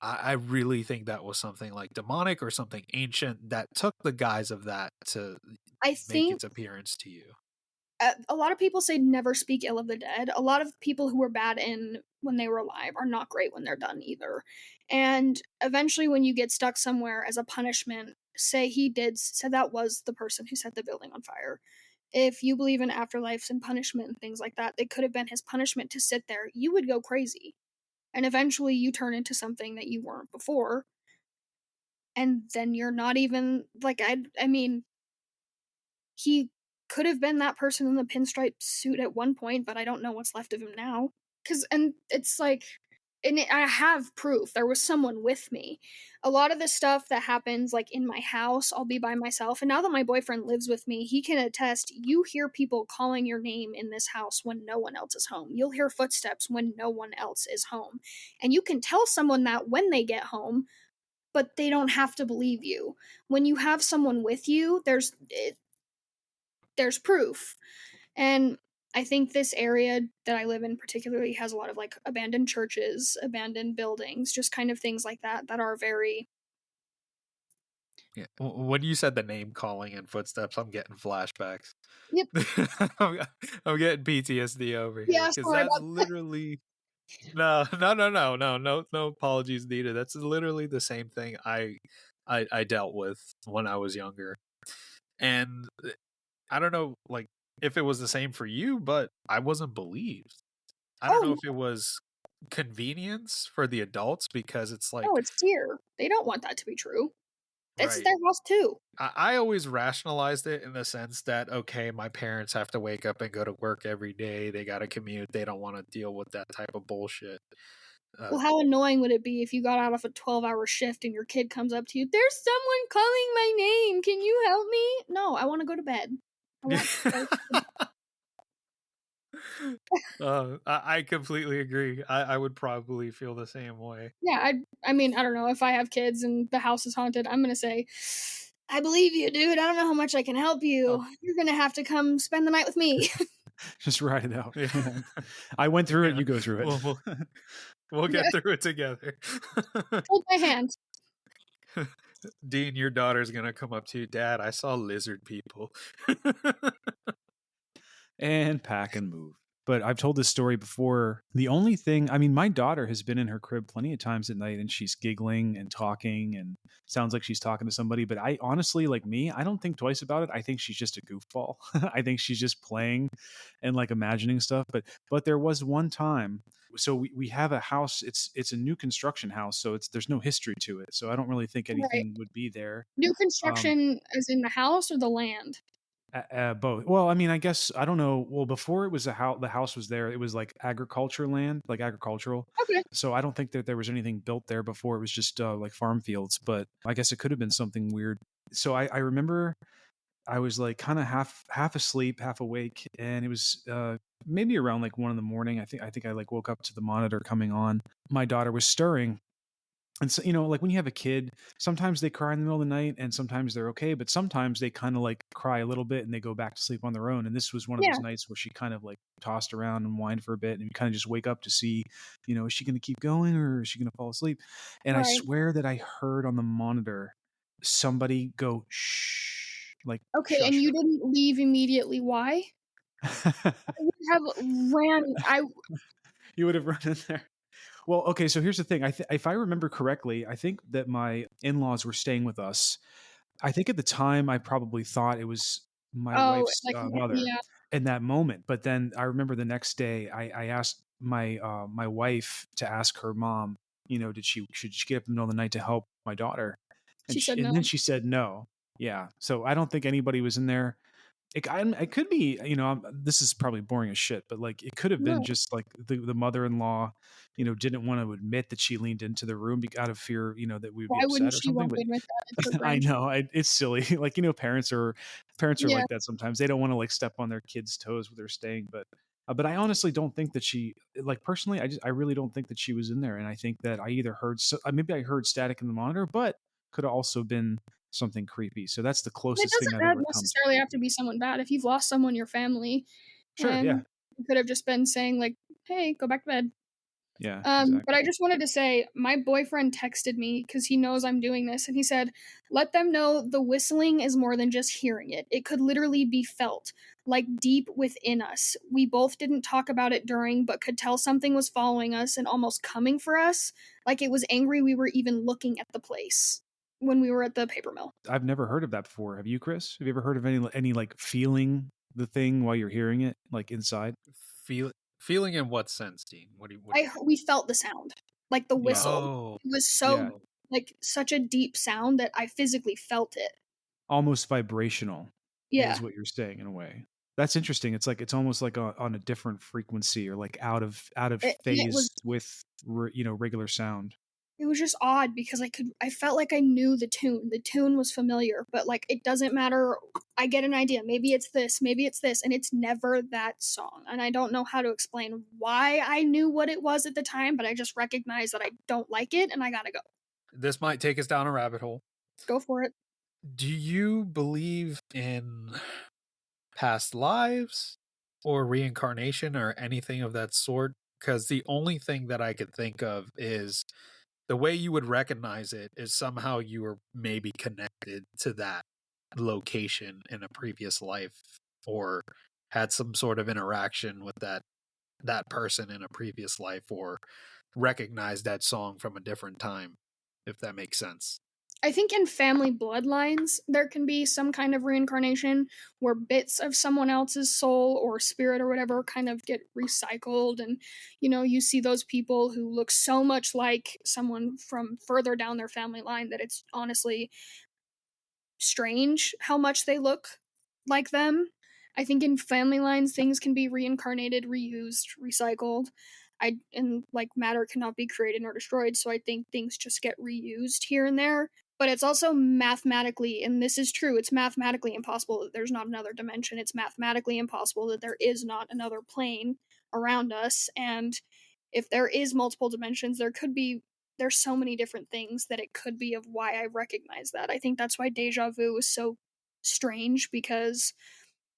I really think that was something like demonic or something ancient that took the guise of that to I make think its appearance to you. a lot of people say never speak ill of the dead. A lot of people who were bad in when they were alive are not great when they're done either. And eventually, when you get stuck somewhere as a punishment, say that was the person who set the building on fire. If you believe in afterlives and punishment and things like that, it could have been his punishment to sit there. You would go crazy. And eventually, you turn into something that you weren't before. And then you're not even like, I mean, he could have been that person in the pinstripe suit at one point, but I don't know what's left of him now. And it's like, I have proof. There was someone with me. A lot of the stuff that happens, like in my house, I'll be by myself. And now that my boyfriend lives with me, he can attest. You hear people calling your name in this house when no one else is home. You'll hear footsteps when no one else is home, and you can tell someone that when they get home, but they don't have to believe you. When you have someone with you, there's proof. And I think this area that I live in particularly has a lot of like abandoned churches, abandoned buildings, just kind of things like that that are very. Yeah. When you said the name calling and footsteps, I'm getting flashbacks. Yep. I'm getting PTSD over here Yeah, because sorry that's about that. literally no apologies needed. That's literally the same thing I dealt with when I was younger, and I don't know like if it was the same for you, but I wasn't believed. I don't Oh know if it was convenience for the adults because it's like, no, it's fear. They don't want that to be true. This is right. their house too. I always rationalized it in the sense that, okay, my parents have to wake up and go to work every day. They got to commute. They don't want to deal with that type of bullshit. Well, how annoying would it be if you got out of a 12-hour shift and your kid comes up to you, there's someone calling my name. Can you help me? No, I want to go to bed. I want. I completely agree. I would probably feel the same way. Yeah, I mean, I don't know. If I have kids and the house is haunted, I'm going to say, I believe you, dude. I don't know how much I can help Oh, you. You're going to have to come spend the night with me. Just write it out. yeah. I went through it, Yeah. you go through it. We'll Yeah, get through it together. hold my hand. Dean, your daughter's gonna come up to you, Dad. I saw lizard people. And pack and move. but I've told this story before. The only thing, I mean, my daughter has been in her crib plenty of times at night and she's giggling and talking and sounds like she's talking to somebody. But I honestly, like me, I don't think twice about it. I think she's just a goofball. I think she's just playing and like imagining stuff. But there was one time. So we have a house. It's a new construction house. So there's no history to it. So I don't really think Right. anything would be there. New construction as in the house or the land? Both. Well, I mean, I guess I don't know. Well, before it was a house, the house was there. It was like agriculture land, like agricultural. Okay. So I don't think that there was anything built there before. It was just like farm fields. But I guess it could have been something weird. So I remember I was like kind of half asleep, half awake, and it was maybe around like 1 a.m. I think I like woke up to the monitor coming on. My daughter was stirring. And so, like when you have a kid, sometimes they cry in the middle of the night and sometimes they're okay, but sometimes they kind of like cry a little bit and they go back to sleep on their own. And this was one of Yeah. those nights where she kind of like tossed around and whined for a bit and you kind of just wake up to see, is she going to keep going or is she going to fall asleep? And I Right. swear that I heard on the monitor somebody go, shh, like, Okay, and shush you her. didn't leave immediately. Why? I would have ran. You would have run in there. Well, okay. So here's the thing. If I remember correctly, I think that my in-laws were staying with us. I think at the time I probably thought it was my Oh, wife's like mother yeah. in that moment. But then I remember the next day I asked my wife to ask her mom, should she get up in the middle of the night to help my daughter? She said And then no. she said no. Yeah. So I don't think anybody was in there. It could be, this is probably boring as shit, but like it could have been No. just like the mother-in-law, didn't want to admit that she leaned into the room out of fear, that we would be Why wouldn't upset or she something. want But to admit that? It's her I grandchild. know it's silly. Like, parents are Yeah. like that sometimes. They don't want to like step on their kids' toes where they're staying. But I honestly don't think that she, like, personally, I really don't think that she was in there. And I think that I either heard, maybe I heard static in the monitor, but could have also been something creepy. So that's the It closest thing doesn't I've ever come to necessarily have to creepy. be someone bad. If you've lost someone in your family, Sure. Yeah. and you could have just been saying like, "Hey, go back to bed." Yeah, But exactly. I just wanted to say, my boyfriend texted me because he knows I'm doing this, and he said, "Let them know the whistling is more than just hearing it. It could literally be felt, like deep within us. We both didn't talk about it during, but could tell something was following us and almost coming for us, like it was angry we were even looking at the place when we were at the paper mill." I've never heard of that before. Have you, Chris? Have you ever heard of any like feeling the thing while you're hearing it, like inside? Feeling in what sense, Dean? What do you? We felt the sound, like the Yeah. whistle. Oh, It was Yeah. so like such a deep sound that I physically felt it. Almost vibrational Yeah. is what you're saying in a way. That's interesting. It's like it's almost like on a different frequency or like out of And it was phase with regular sound. just odd because I felt like I knew the tune. The tune was familiar, but like it doesn't matter. I get an idea. Maybe it's this, and it's never that song. And I don't know how to explain why I knew what it was at the time, but I just recognized that I don't like it and I gotta go. this might take us down a rabbit hole. Go for it. Do you believe in past lives or reincarnation or anything of that sort? Because the only thing that I could think of is the way you would recognize it is somehow you were maybe connected to that location in a previous life or had some sort of interaction with that person in a previous life or recognized that song from a different time, if that makes sense. I think in family bloodlines, there can be some kind of reincarnation where bits of someone else's soul or spirit or whatever kind of get recycled. And, you see those people who look so much like someone from further down their family line that it's honestly strange how much they look like them. I think in family lines, things can be reincarnated, reused, recycled. And like matter cannot be created nor destroyed, so I think things just get reused here and there. But it's also mathematically, and this is true, it's mathematically impossible that there's not another dimension. It's mathematically impossible that there is not another plane around us. And if there is multiple dimensions, there's so many different things that it could be of why I recognize that. I think that's why deja vu is so strange because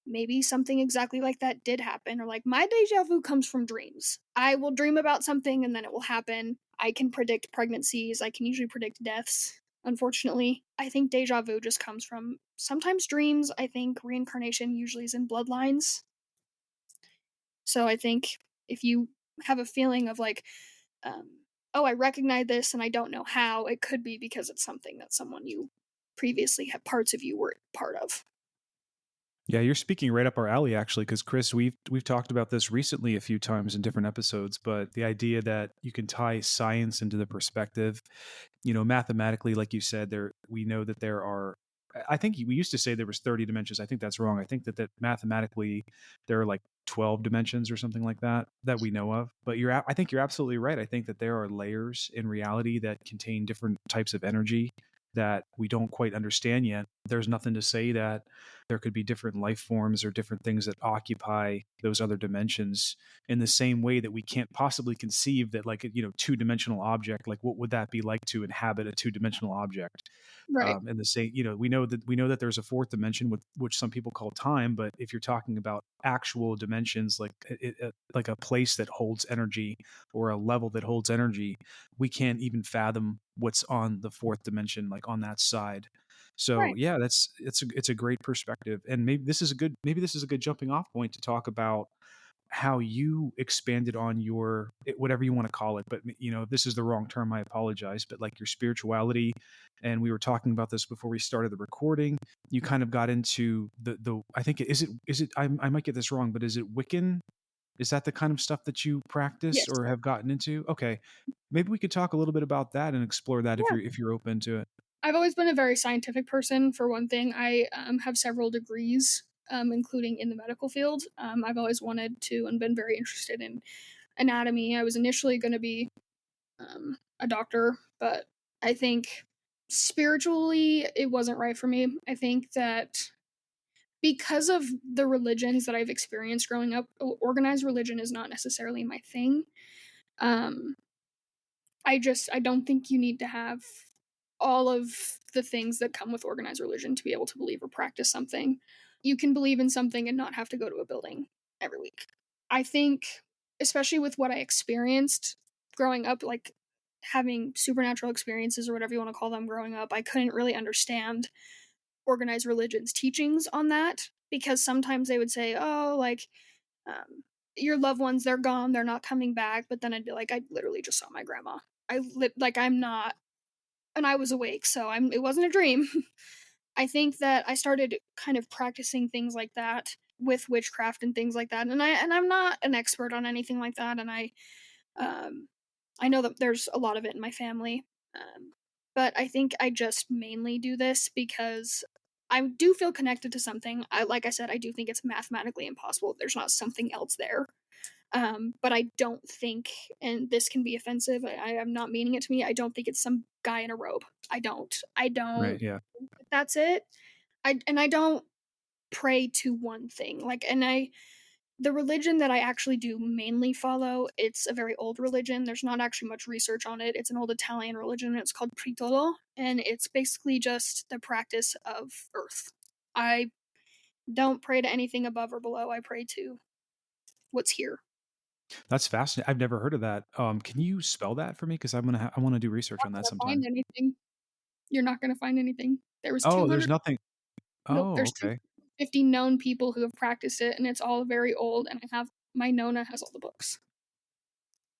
maybe something exactly like that did happen, or like my deja vu comes from dreams. I will dream about something and then it will happen. I can predict pregnancies, I can usually predict deaths. Unfortunately, I think deja vu just comes from sometimes dreams. I think reincarnation usually is in bloodlines. So I think if you have a feeling of like, oh, I recognize this and I don't know how, it could be because it's something that someone you previously had parts of you were part of. Yeah, you're speaking right up our alley, actually, because Chris, we've talked about this recently a few times in different episodes. But the idea that you can tie science into the perspective, mathematically, like you said, we know that there are. I think we used to say there was 30 dimensions. I think that's wrong. I think that mathematically there are like 12 dimensions or something like that we know of. But I think you're absolutely right. I think that there are layers in reality that contain different types of energy that we don't quite understand yet. There's nothing to say that there could be different life forms or different things that occupy those other dimensions in the same way that we can't possibly conceive that, like, two-dimensional object, like what would that be like to inhabit a two-dimensional object? Right. And the same, we know that there's a fourth dimension, which some people call time. But if you're talking about actual dimensions, like a place that holds energy or a level that holds energy, we can't even fathom what's on the fourth dimension, like on that side. So Right. yeah, it's a great perspective, and maybe this is a good jumping off point to talk about how you expanded on your whatever you want to call it. But if this is the wrong term, I apologize. But like your spirituality, and we were talking about this before we started the recording. You kind of got into the I think is it I might get this wrong, but is it Wiccan? Is that the kind of stuff that you practice Yes. or have gotten into? Okay, maybe we could talk a little bit about that and explore that if Yeah. you're open to it. I've always been a very scientific person, for one thing. I have several degrees, including in the medical field. I've always wanted to and been very interested in anatomy. I was initially going to be a doctor, but I think spiritually it wasn't right for me. I think that because of the religions that I've experienced growing up, organized religion is not necessarily my thing. Um, I don't think you need to have all of the things that come with organized religion to be able to believe or practice something. You can believe in something and not have to go to a building every week. I think, especially with what I experienced growing up, like having supernatural experiences or whatever you want to call them growing up, I couldn't really understand organized religion's teachings on that because sometimes they would say, oh, like, um, your loved ones, they're gone, they're not coming back. But then I'd be like, I literally just saw my grandma. I'm not, and I was awake, so it wasn't a dream. I think that I started kind of practicing things like that with witchcraft and things like that. And I'm not an expert on anything like that, and um I know that there's a lot of it in my family. Um but I think I just mainly do this because I do feel connected to something. Like I said, I do think it's mathematically impossible. There's not something else there. But I don't think, and this can be offensive, I am not meaning it to me, I don't think it's some guy in a robe. I don't. I Right. don't. Yeah. That's it. I don't pray to one thing. The religion that I actually do mainly follow, it's a very old religion. There's not actually much research on it. It's an old Italian religion. And it's called Pritolo, and it's basically just the practice of earth. I don't pray to anything above or below. I pray to what's here. That's fascinating. I've never heard of that. Can you spell that for me? Because I want to do research on that Not gonna sometime. find anything. You're not gonna find anything. There was Oh, there's 200. nothing. Nope, Oh, there's okay. 250 known people who have practiced it, and it's all very old. And I have my Nona has all the books.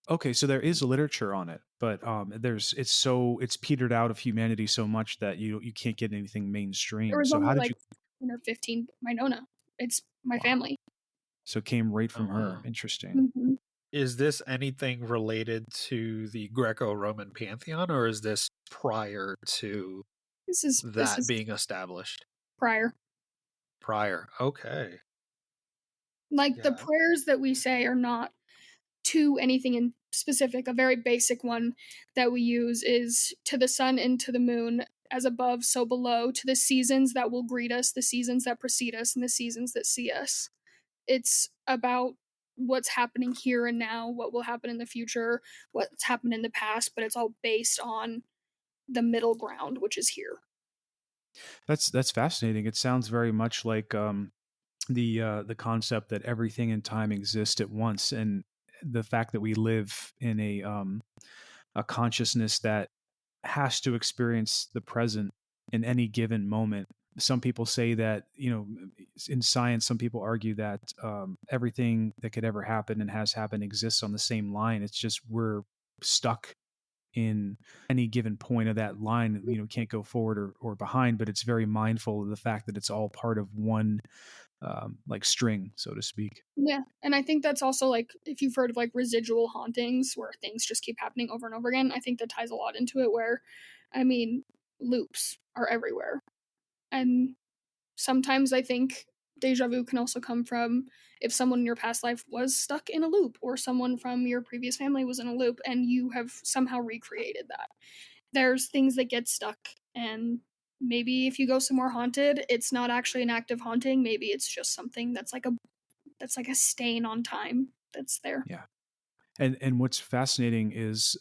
Okay, so there is literature on it, but it's petered out of humanity so much that you can't get anything There mainstream. was So only how did like you? 10 or 15. My Nona. It's my Wow. family. So it came right Oh from her. wow. Interesting. Mhm. Is this anything related to the Greco-Roman pantheon, or is this prior to This that is being established? prior. Prior. Okay. Like the Yeah. prayers that we say are not to anything in specific. A very basic one that we use is to the sun and to the moon, as above, so below, to the seasons that will greet us, the seasons that precede us, and the seasons that see us. It's about what's happening here and now, what will happen in the future, what's happened in the past, but it's all based on the middle ground, which is here. That's fascinating. It sounds very much like the concept that everything in time exists at once, and the fact that we live in a consciousness that has to experience the present in any given moment. some people say that, in science, some people argue that everything that could ever happen and has happened exists on the same line. It's just we're stuck in any given point of that line. Can't go forward or behind, but it's very mindful of the fact that it's all part of one like string, so to speak. Yeah, and I think that's also like if you've heard of like residual hauntings where things just keep happening over and over again. I think that ties a lot into it. Where, I mean, loops are everywhere, and sometimes I think deja vu can also come from if someone in your past life was stuck in a loop, or someone from your previous family was in a loop, and you have somehow recreated that. There's things that get stuck, and maybe if you go somewhere haunted, it's not actually an active haunting. Maybe it's just something that's like a stain on time that's there. Yeah. And what's fascinating is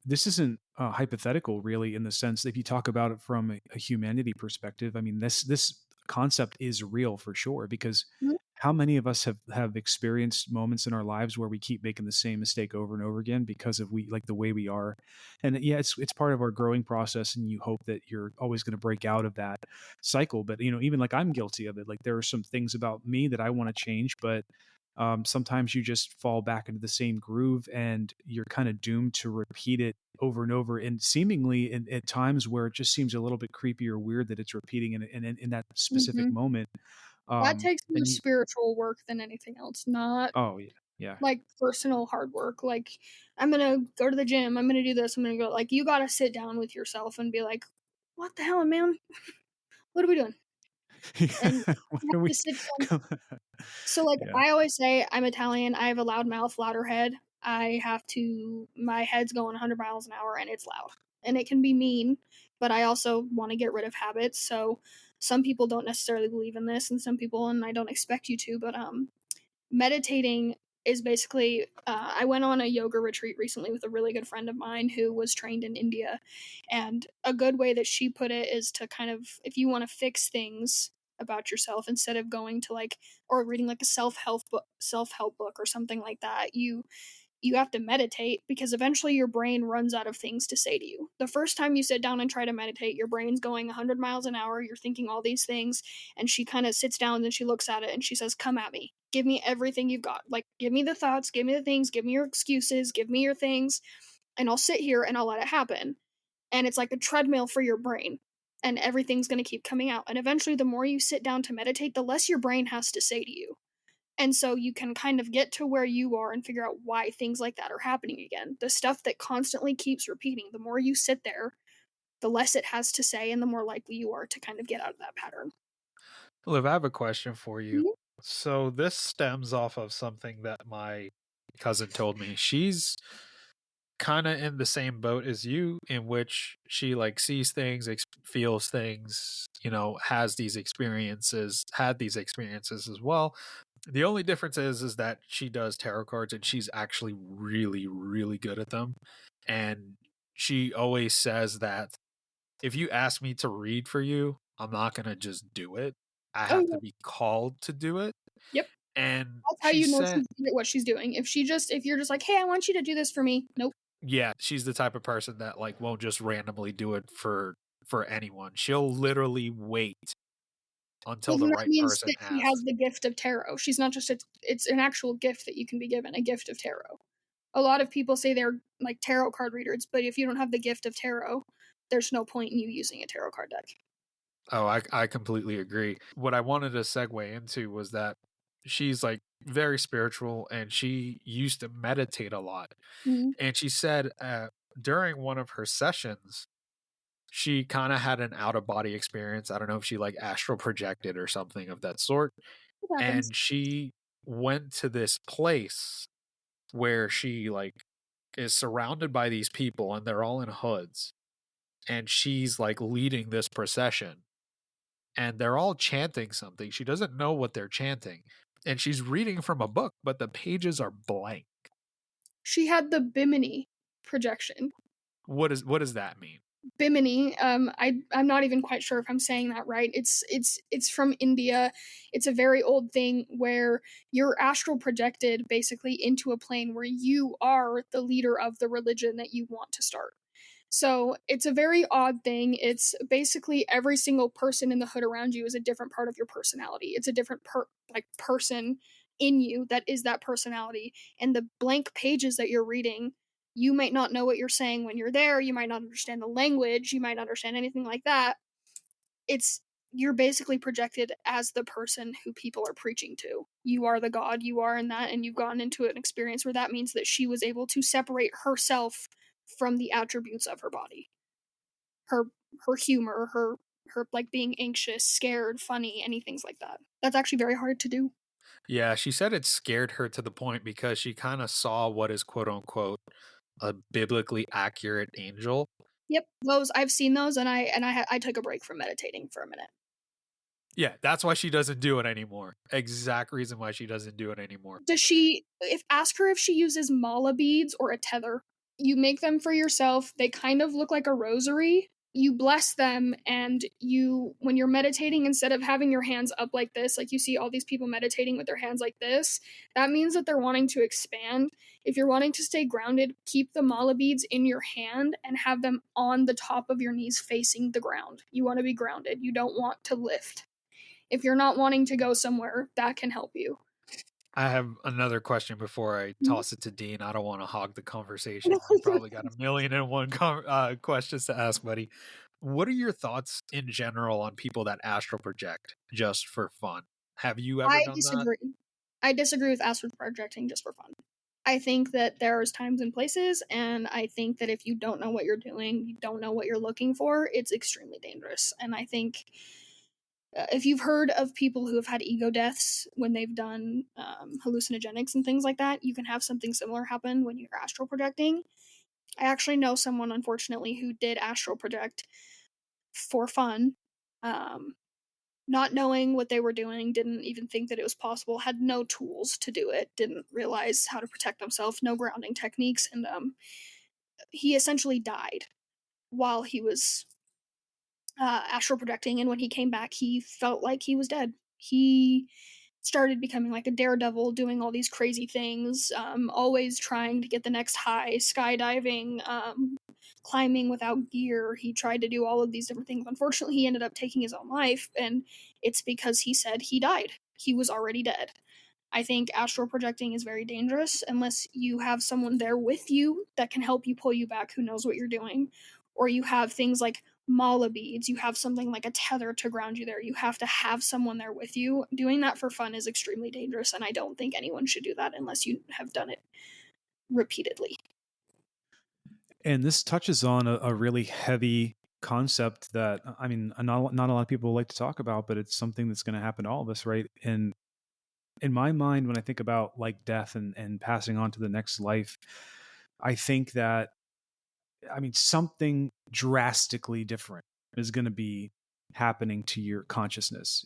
this isn't hypothetical, really, in the sense that if you talk about it from a humanity perspective. I mean, this concept is real for sure, because Mhm. how many of us have experienced moments in our lives where we keep making the same mistake over and over again because of we like the way we are. And yeah, it's part of our growing process, and you hope that you're always going to break out of that cycle. But even like I'm guilty of it. Like there are some things about me that I want to change, but sometimes you just fall back into the same groove, and you're kind of doomed to repeat it over and over, and seemingly at times where it just seems a little bit creepy or weird that it's repeating in that specific Mhm. moment. That takes more And you, spiritual work than anything else, not oh yeah, yeah. like personal hard work. Like, I'm gonna go to the gym, I'm gonna do this, I'm gonna go. Like, you gotta sit down with yourself and be like, what the hell, man? What are we doing? And What you are have we? to sit down. So, like, Yeah. I always say I'm Italian. I have a loud mouth, louder head. My head's going 100 miles an hour and it's loud. And it can be mean, but I also want to get rid of habits. So, some people don't necessarily believe in this, and some people, and I don't expect you to, but meditating is basically I went on a yoga retreat recently with a really good friend of mine who was trained in India, and a good way that she put it is to kind of, if you want to fix things about yourself, instead of going to like or reading like a self-help book or something like that, you have to meditate, because eventually your brain runs out of things to say to you. The first time you sit down and try to meditate, your brain's going 100 miles an hour, you're thinking all these things, and she kind of sits down and she looks at it and she says, "Come at me. Give me everything you've got. Like, give me the thoughts, give me the things, give me your excuses, give me your things, and I'll sit here and I'll let it happen." And it's like a treadmill for your brain, and everything's going to keep coming out. And eventually, the more you sit down to meditate, the less your brain has to say to you. And so you can kind of get to where you are and figure out why things like that are happening again. The stuff that constantly keeps repeating, the more you sit there, the less it has to say, and the more likely you are to kind of get out of that pattern. Liv, I have a question for you. Mhm. So this stems off of something that my cousin told me. She's kind of in the same boat as you, in which she like sees things, feels things, has these experiences, had these experiences as well. The only difference is that she does tarot cards, and she's actually really, really good at them. And she always says that if you ask me to read for you, I'm not going to just do it. I Oh, have to yeah. be called to do it. Yep. And That's how she you know said, she's good at what she's doing. If you're just like, hey, I want you to do this for me. Nope. yeah, she's the type of person that like won't just randomly do it for anyone. She'll literally wait Well, until the then that right means person that she has asks. the gift of tarot. She's not just it's an actual gift that you can be given, a gift of tarot. A lot of people say they're like tarot card readers, but if you don't have the gift of tarot, there's no point in you using a tarot card deck. Oh, I completely agree. What I wanted to segue into was that she's like very spiritual, and she used to meditate a lot. Mhm. And she said during one of her sessions, she kind of had an out of body experience. I don't know if she like astral projected or something of that sort. It happens. And she went to this place where she like is surrounded by these people, and they're all in hoods, and she's like leading this procession, and they're all chanting something. She doesn't know what they're chanting, and she's reading from a book, but the pages are blank. She had the Bimini projection. What does that mean? Bimini, I'm not even quite sure if I'm saying that right. It's from India. It's a very old thing where you're astral projected basically into a plane where you are the leader of the religion that you want to start. So it's a very odd thing. It's basically every single person in the hood around you is a different part of your personality. It's a different person in you that is that personality. And the blank pages that you're reading, you might not know what you're saying when you're there. You might not understand the language. You might not understand anything like that. It's You're basically projected as the person who people are preaching to. You are the god, you are in that, and you've gone into an experience where that means that she was able to separate herself from the attributes of her body. Her her humor, her like being anxious, scared, funny, any things like that. That's actually very hard to do. Yeah, she said it scared her to the point because she kind of saw what is quote unquote a biblically accurate angel. Yep, those I've seen those, and I took a break from meditating for a minute. Yeah, that's why she doesn't do it anymore. Exact reason why she doesn't do it anymore. Does she if ask her if she uses mala beads or a tether. You make them for yourself. They kind of look like a rosary. You bless them, and when you're meditating, instead of having your hands up like this, like you see all these people meditating with their hands like this, that means that they're wanting to expand. If you're wanting to stay grounded, keep the mala beads in your hand and have them on the top of your knees facing the ground. You want to be grounded. You don't want to lift. If you're not wanting to go somewhere, that can help you. I have another question before I Mhm. toss it to Dean. I don't want to hog the conversation. You probably got a million and one questions to ask, buddy. What are your thoughts in general on people that astral project just for fun? Have you ever I done that? disagree. I disagree with astral projecting just for fun. I think that there's times and places, and I think that if you don't know what you're doing, you don't know what you're looking for, it's extremely dangerous. And I think if you've heard of people who have had ego deaths when they've done hallucinogenics and things like that, you can have something similar happen when you're astral projecting. I actually know someone, unfortunately, who did astral project for fun. Um, Not knowing what they were doing, didn't even think that it was possible, had no tools to do it, didn't realize how to protect himself, no grounding techniques, and he essentially died while he was astral projecting. And when he came back, he felt like he was dead. He started becoming like a daredevil, doing all these crazy things, always trying to get the next high, skydiving, climbing without gear. He tried to do all of these different things. Unfortunately, he ended up taking his own life, and it's because he said he died. He was already dead. I think astral projecting is very dangerous unless you have someone there with you that can help you pull you back who knows what you're doing. Or you have things like mala beads, you have something like a tether to ground you there. You have to have someone there with you. Doing that for fun is extremely dangerous, and I don't think anyone should do that unless you have done it repeatedly. And this touches on a really heavy concept that, I mean, not a lot of people like to talk about, but it's something that's going to happen to all of us, right? And in my mind, when I think about like death and passing on to the next life, I think that, I mean, something drastically different is going to be happening to your consciousness.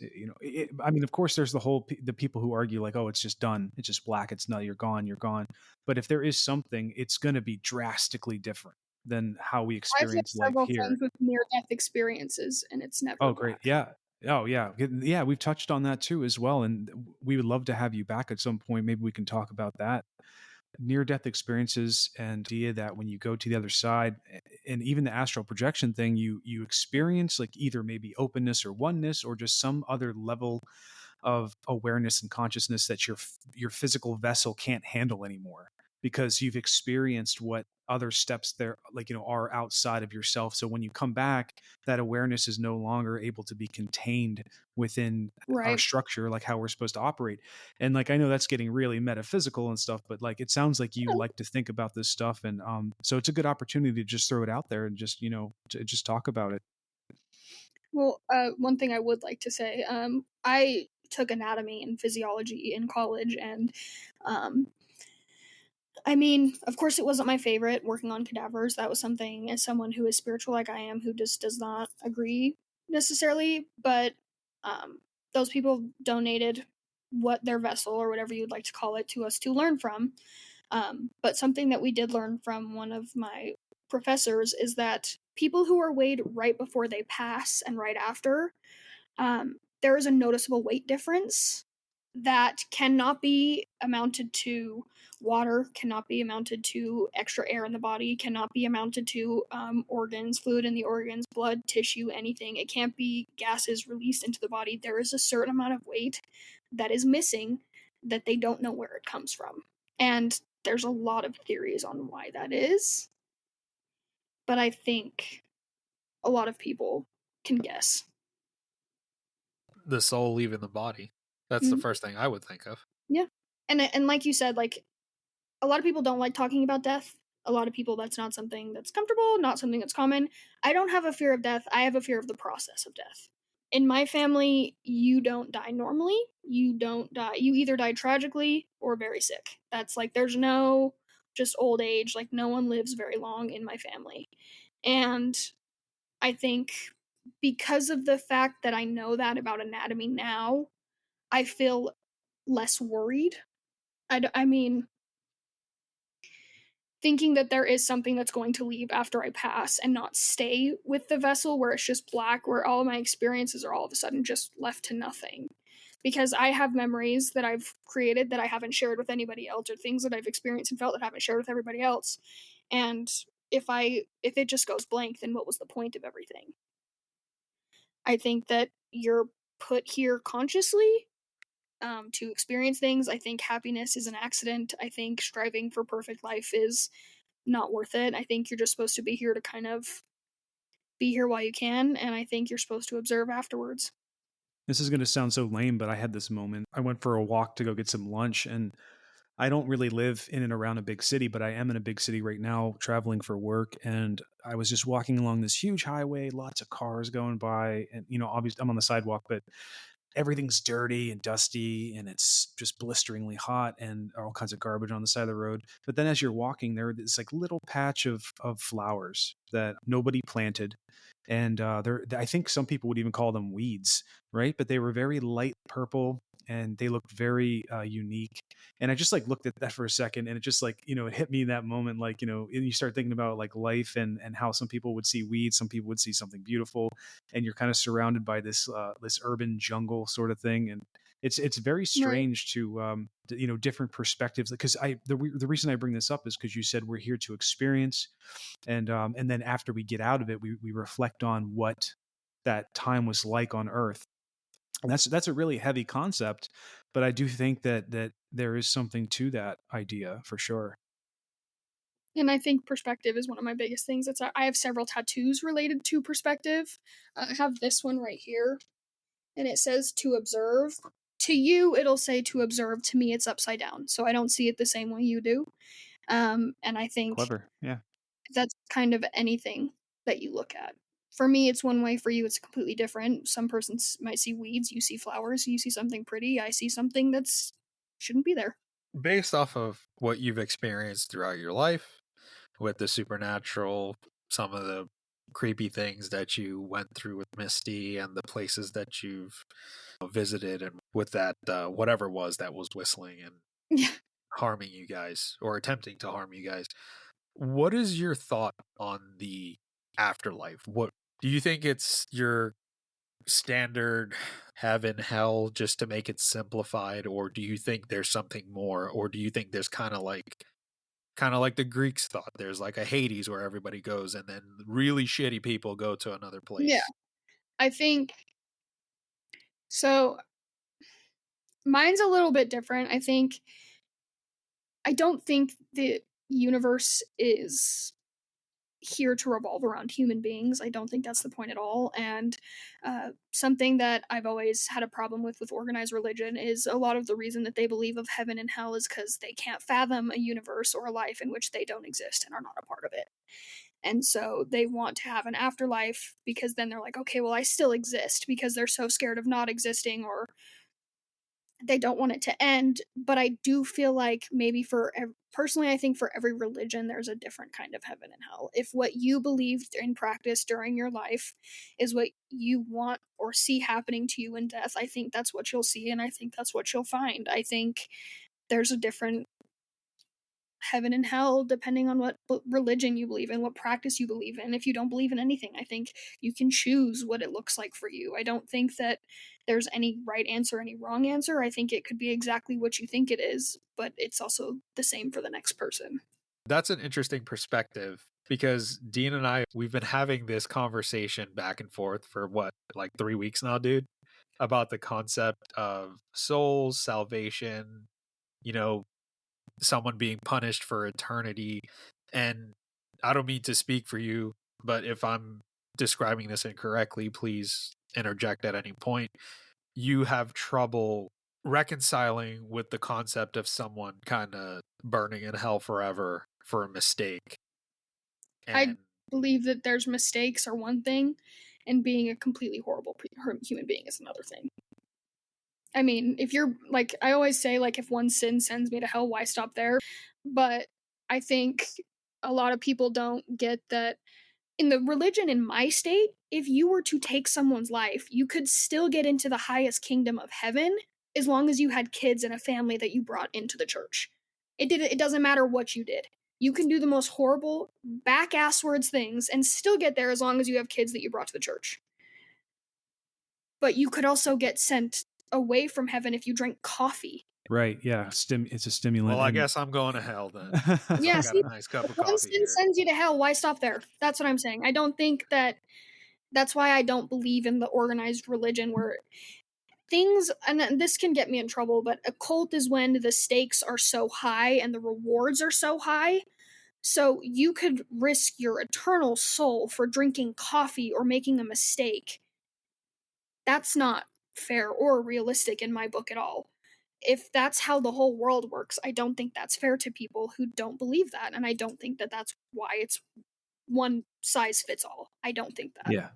I mean, of course, there's the people who argue like, oh, it's just done, it's just black, it's not, you're gone, you're gone. But if there is something, it's going to be drastically different than how we I've had experience life several here. friends with near death experiences, and it's never Oh, great. black. Yeah. Oh, yeah. Yeah. We've touched on that too, as well. And we would love to have you back at some point. Maybe we can talk about that. Near death experiences and the idea that when you go to the other side, and even the astral projection thing, you experience like either maybe openness or oneness or just some other level of awareness and consciousness that your physical vessel can't handle anymore, because you've experienced what other steps there, like, are outside of yourself. So when you come back, that awareness is no longer able to be contained within our Right. structure, like how we're supposed to operate. And like, I know that's getting really metaphysical and stuff, but like, it sounds like you like to think about this stuff. And so it's a good opportunity to just throw it out there and just, to just talk about it. Well, one thing I would like to say, I took anatomy and physiology in college, and um, I mean, of course, it wasn't my favorite working on cadavers. That was something, as someone who is spiritual like I am, who just does not agree necessarily. But um, those people donated what their vessel or whatever you'd like to call it to us to learn from. But something that we did learn from one of my professors is that people who are weighed right before they pass and right after, there is a noticeable weight difference. that cannot be amounted to water, cannot be amounted to extra air in the body, cannot be amounted to organs, fluid in the organs, blood, tissue, anything. It can't be gases released into the body. There is a certain amount of weight that is missing that they don't know where it comes from. And there's a lot of theories on why that is. But I think a lot of people can guess. The soul leaving the body. That's the first thing I would think of. Yeah. And like you said, like, a lot of people don't like talking about death. A lot of people, that's not something that's comfortable, not something that's common. I don't have a fear of death. I have a fear of the process of death. In my family, you don't die normally. You don't die. You either die tragically or very sick. That's like, there's no just old age. Like, no one lives very long in my family. And I think because of the fact that I know that about anatomy now, I feel less worried. I mean, thinking that there is something that's going to leave after I pass and not stay with the vessel where it's just black, where all of my experiences are all of a sudden just left to nothing. Because I have memories that I've created that I haven't shared with anybody else, or things that I've experienced and felt that I haven't shared with everybody else. And if it just goes blank, then what was the point of everything? I think that you're put here consciously to experience things. I think happiness is an accident. I think striving for perfect life is not worth it. I think you're just supposed to be here to kind of be here while you can, and I think you're supposed to observe afterwards. This is going to sound so lame, but I had this moment. I went for a walk to go get some lunch, and I don't really live in and around a big city, but I am in a big city right now traveling for work. And I was just walking along this huge highway, lots of cars going by. And, obviously I'm on the sidewalk, but everything's dirty and dusty and it's just blisteringly hot and all kinds of garbage on the side of the road. But then as you're walking, there is like little patch of flowers that nobody planted. And I think some people would even call them weeds, right? But they were very light purple and they looked very unique. And I just like looked at that for a second, and it just like, it hit me in that moment. Like, and you start thinking about like life and how some people would see weeds, some people would see something beautiful, and you're kind of surrounded by this urban jungle sort of thing. And it's very Right. strange to different perspectives, because the reason I bring this up is because you said we're here to experience, and then after we get out of it, we reflect on what that time was like on Earth. And that's a really heavy concept, but I do think that there is something to that idea for sure. And I think perspective is one of my biggest things. I have several tattoos related to perspective. I have this one right here, and it says to observe. To you, it'll say to observe. To me, it's upside down, so I don't see it the same way you do. And I think Clever, yeah. that's kind of anything that you look at. For me, it's one way. For you, it's completely different. Some persons might see weeds, you see flowers, you see something pretty, I see something that's shouldn't be there. Based off of what you've experienced throughout your life with the supernatural, some of the creepy things that you went through with Misty, and the places that you've visited, and with that whatever it was that was whistling and Yeah. harming you guys, or attempting to harm you guys, what is your thought on the afterlife? What do you think? It's your standard heaven, hell, just to make it simplified, or do you think there's something more, or do you think there's kind of like the Greeks thought there's like a Hades where everybody goes and then really shitty people go to another Yeah. place? I think so. Mine's a little bit different. I don't think the universe is here to revolve around human beings. I don't think that's the point at all. And something that I've always had a problem with organized religion is a lot of the reason that they believe of heaven and hell is because they can't fathom a universe or a life in which they don't exist and are not a part of it. And so they want to have an afterlife because then they're like, okay, well, I still exist, because they're so scared of not existing, or they don't want it to end. But I do feel like maybe personally, I think for every religion there's a different kind of heaven and hell. If what you believed in practice during your life is what you want or see happening to you in death, I think that's what you'll see, and I think that's what you'll find. I think there's a different heaven and hell depending on what religion you believe in, what practice you believe in. If you don't believe in anything, I think you can choose what it looks like for you. I don't think that there's any right answer, any wrong answer. I think it could be exactly what you think it is, but it's also the same for the next person. That's an interesting perspective because Dean and I, we've been having this conversation back and forth for what, like 3 weeks now, dude, about the concept of souls, salvation, you know, someone being punished for eternity. And I don't mean to speak for you, but if I'm describing this incorrectly, please interject at any point. You have trouble reconciling with the concept of someone kind of burning in hell forever for a mistake. I And believe that there's mistakes are one thing, and being a completely horrible human being is another thing. I mean, if you're like, I always say, like, if one sin sends me to hell, why stop there? But I think a lot of people don't get that in the religion in my state, if you were to take someone's life, you could still get into the highest kingdom of heaven as long as you had kids and a family that you brought into the church. It doesn't matter what you did. You can do the most horrible, back-asswards things and still get there as long as you have kids that you brought to the church. But you could also get sent away from heaven if you drank coffee. Right. Yeah. It's a stimulant. well, I guess I'm going to hell then. 'Cause Yeah, I got see, a nice cup if of one coffee sin here. sends you to hell, why stop there? That's what I'm saying. I don't think that that's why I don't believe in the organized religion where things, and this can get me in trouble, but a cult is when the stakes are so high and the rewards are so high. So you could risk your eternal soul for drinking coffee or making a mistake. That's not fair or realistic in my book at all. If that's how the whole world works, I don't think that's fair to people who don't believe that. And I don't think that that's why it's one size fits all. I don't think that. Yeah.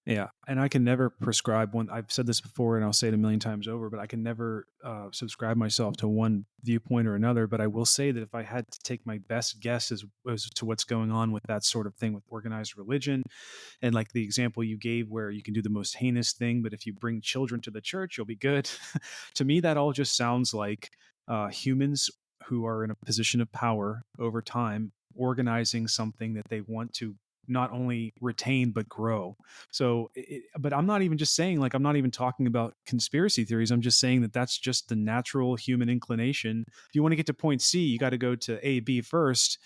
Yeah. And I can never prescribe one. I've said this before and I'll say it a million times over, but I can never subscribe myself to one viewpoint or another. But I will say that if I had to take my best guess as to what's going on with that sort of thing with organized religion, and like the example you gave where you can do the most heinous thing, but if you bring children to the church, you'll be good. To me, that all just sounds like humans who are in a position of power over time organizing something that they want to not only retain but grow. So but I'm not even just saying, like, I'm not even talking about conspiracy theories. I'm just saying that that's just the natural human inclination. If you want to get to point C, you got to go to A, B first.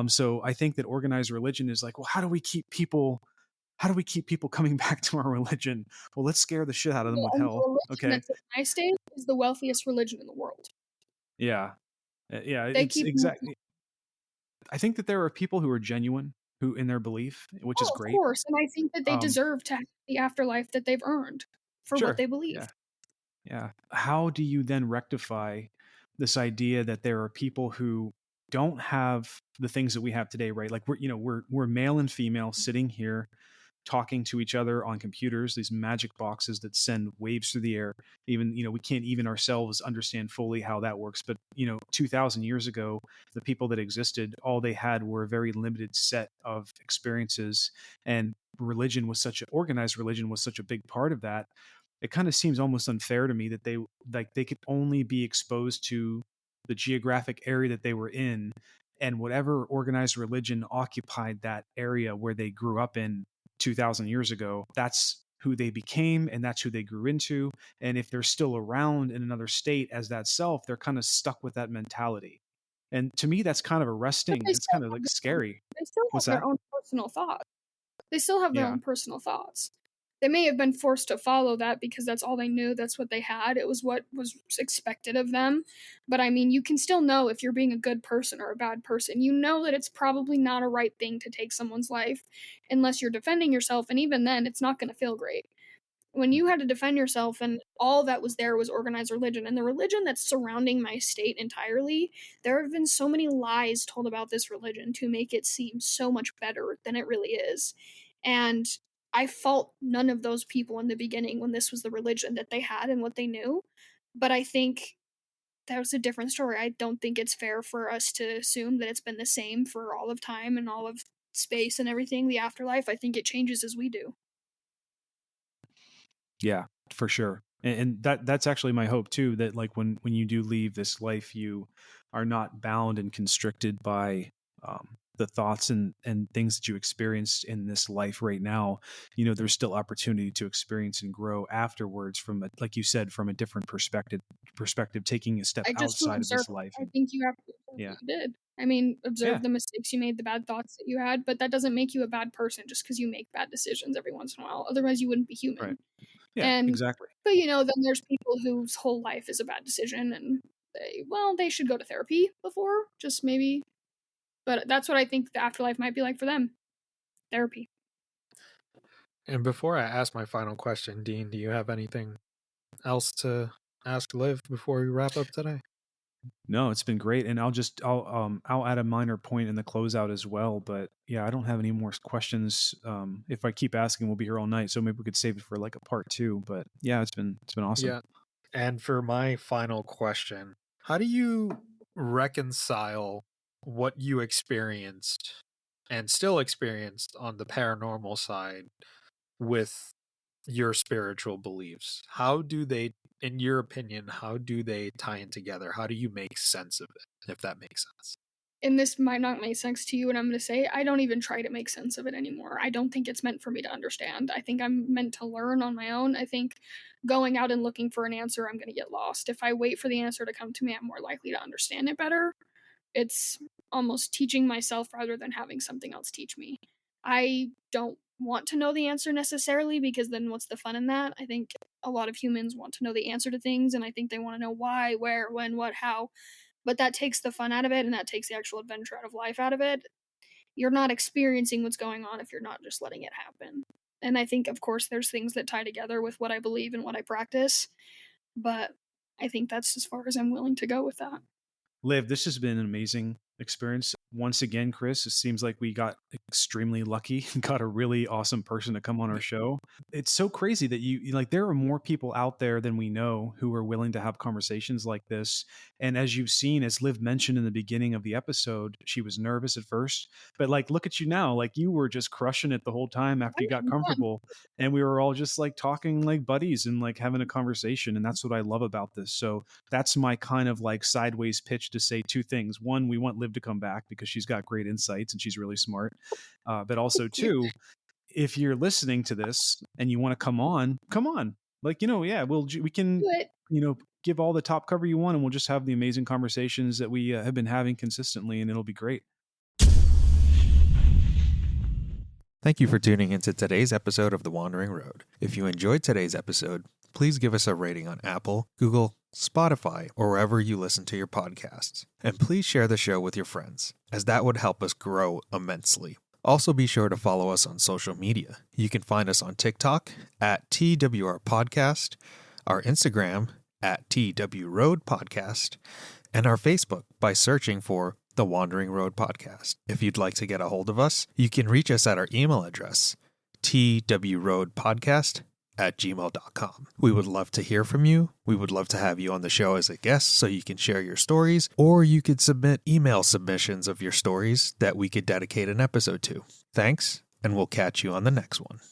So I think that organized religion is like, well, how do we keep people coming back to our religion? Well, let's scare the shit out of them Well, with and the hell. religion Okay. that's in my state is the wealthiest religion in the world. Yeah. Yeah. They It's keep exactly. I think that there are people who are genuine who in their belief, which is Oh, of great. course, and I think that they Um, deserve to have the afterlife that they've earned for what sure. they believe. Yeah. Yeah. How do you then rectify this idea that there are people who don't have the things that we have today, right? Like we're male and female sitting here talking to each other on computers, these magic boxes that send waves through the air. Even, we can't even ourselves understand fully how that works. But, 2000 years ago, the people that existed, all they had were a very limited set of experiences. And organized religion was such a big part of that. It kind of seems almost unfair to me that they could only be exposed to the geographic area that they were in, and whatever organized religion occupied that area where they grew up in 2000 years ago, that's who they became and that's who they grew into. And if they're still around in another state as that self, they're kind of stuck with that mentality. And to me, that's kind of But arresting. they It's still kind of have like their own scary. they still have What's their that? own personal thoughts. They still have their Yeah. own personal thoughts. They may have been forced to follow that because that's all they knew, that's what they had, it was what was expected of them. But I mean, you can still know if you're being a good person or a bad person. You know that it's probably not a right thing to take someone's life unless you're defending yourself, and even then, it's not going to feel great. When you had to defend yourself and all that was there was organized religion, and the religion that's surrounding my state entirely, there have been so many lies told about this religion to make it seem so much better than it really is. And I fault none of those people in the beginning when this was the religion that they had and what they knew. But I think that was a different story. I don't think it's fair for us to assume that it's been the same for all of time and all of space and everything, the afterlife. I think it changes as we do. Yeah, for sure. And that's actually my hope too, that like when you do leave this life, you are not bound and constricted by the thoughts and things that you experienced in this life right now. There's still opportunity to experience and grow afterwards from like you said, from a different perspective, taking a step Just to outside of observe. this life. I think you have to observe Yeah. what you did. I mean, Yeah. observe the mistakes you made, the bad thoughts that you had, but that doesn't make you a bad person just because you make bad decisions every once in a while. Otherwise, you wouldn't be human. Right. Yeah, And exactly. but then there's people whose whole life is a bad decision, and they should go to therapy before, just maybe. But that's what I think the afterlife might be like for them. Therapy. And before I ask my final question, Dean, do you have anything else to ask Liv before we wrap up today? No, it's been great, and I'll add a minor point in the closeout as well. But yeah, I don't have any more questions. If I keep asking, we'll be here all night. So maybe we could save it for like a part 2. But yeah, it's been awesome. Yeah. And for my final question, how do you reconcile what you experienced and still experienced on the paranormal side with your spiritual beliefs? How do they, in your opinion, how do they tie in together? How do you make sense of it, if that makes sense? And this might not make sense to you, and I'm going to say I don't even try to make sense of it anymore. I don't think it's meant for me to understand. I think I'm meant to learn on my own. I think going out and looking for an answer, I'm going to get lost. If I wait for the answer to come to me, I'm more likely to understand it better. It's almost teaching myself rather than having something else teach me. I don't want to know the answer necessarily, because then what's the fun in that? I think a lot of humans want to know the answer to things, and I think they want to know why, where, when, what, how. But that takes the fun out of it, and that takes the actual adventure out of life out of it. You're not experiencing what's going on if you're not just letting it happen. And I think, of course, there's things that tie together with what I believe and what I practice, but I think that's as far as I'm willing to go with that. Liv, this has been an amazing experience. Once again, Chris, it seems like we got extremely lucky and got a really awesome person to come on our show. It's so crazy that you like, there are more people out there than we know who are willing to have conversations like this. And as you've seen, as Liv mentioned in the beginning of the episode, she was nervous at first, but like, look at you now, like you were just crushing it the whole time after you got comfortable. And we were all just like talking like buddies and like having a conversation. And that's what I love about this. So that's my kind of like sideways pitch to say 2 things. 1, we want Liv to come back because she's got great insights and she's really smart. But also 2, if you're listening to this and you want to come on. Like, yeah, we can, give all the top cover you want, and we'll just have the amazing conversations that we have been having consistently, and it'll be great. Thank you for tuning into today's episode of The Wandering Road. If you enjoyed today's episode, please give us a rating on Apple, Google, Spotify, or wherever you listen to your podcasts. And please share the show with your friends, as that would help us grow immensely. Also be sure to follow us on social media. You can find us on TikTok at twroadpodcast, our Instagram at twroadpodcast, and our Facebook by searching for The Wandering Road Podcast. If you'd like to get a hold of us, you can reach us at our email address, twroadpodcast@gmail.com. We would love to hear from you. We would love to have you on the show as a guest so you can share your stories, or you could submit email submissions of your stories that we could dedicate an episode to. Thanks, and we'll catch you on the next one.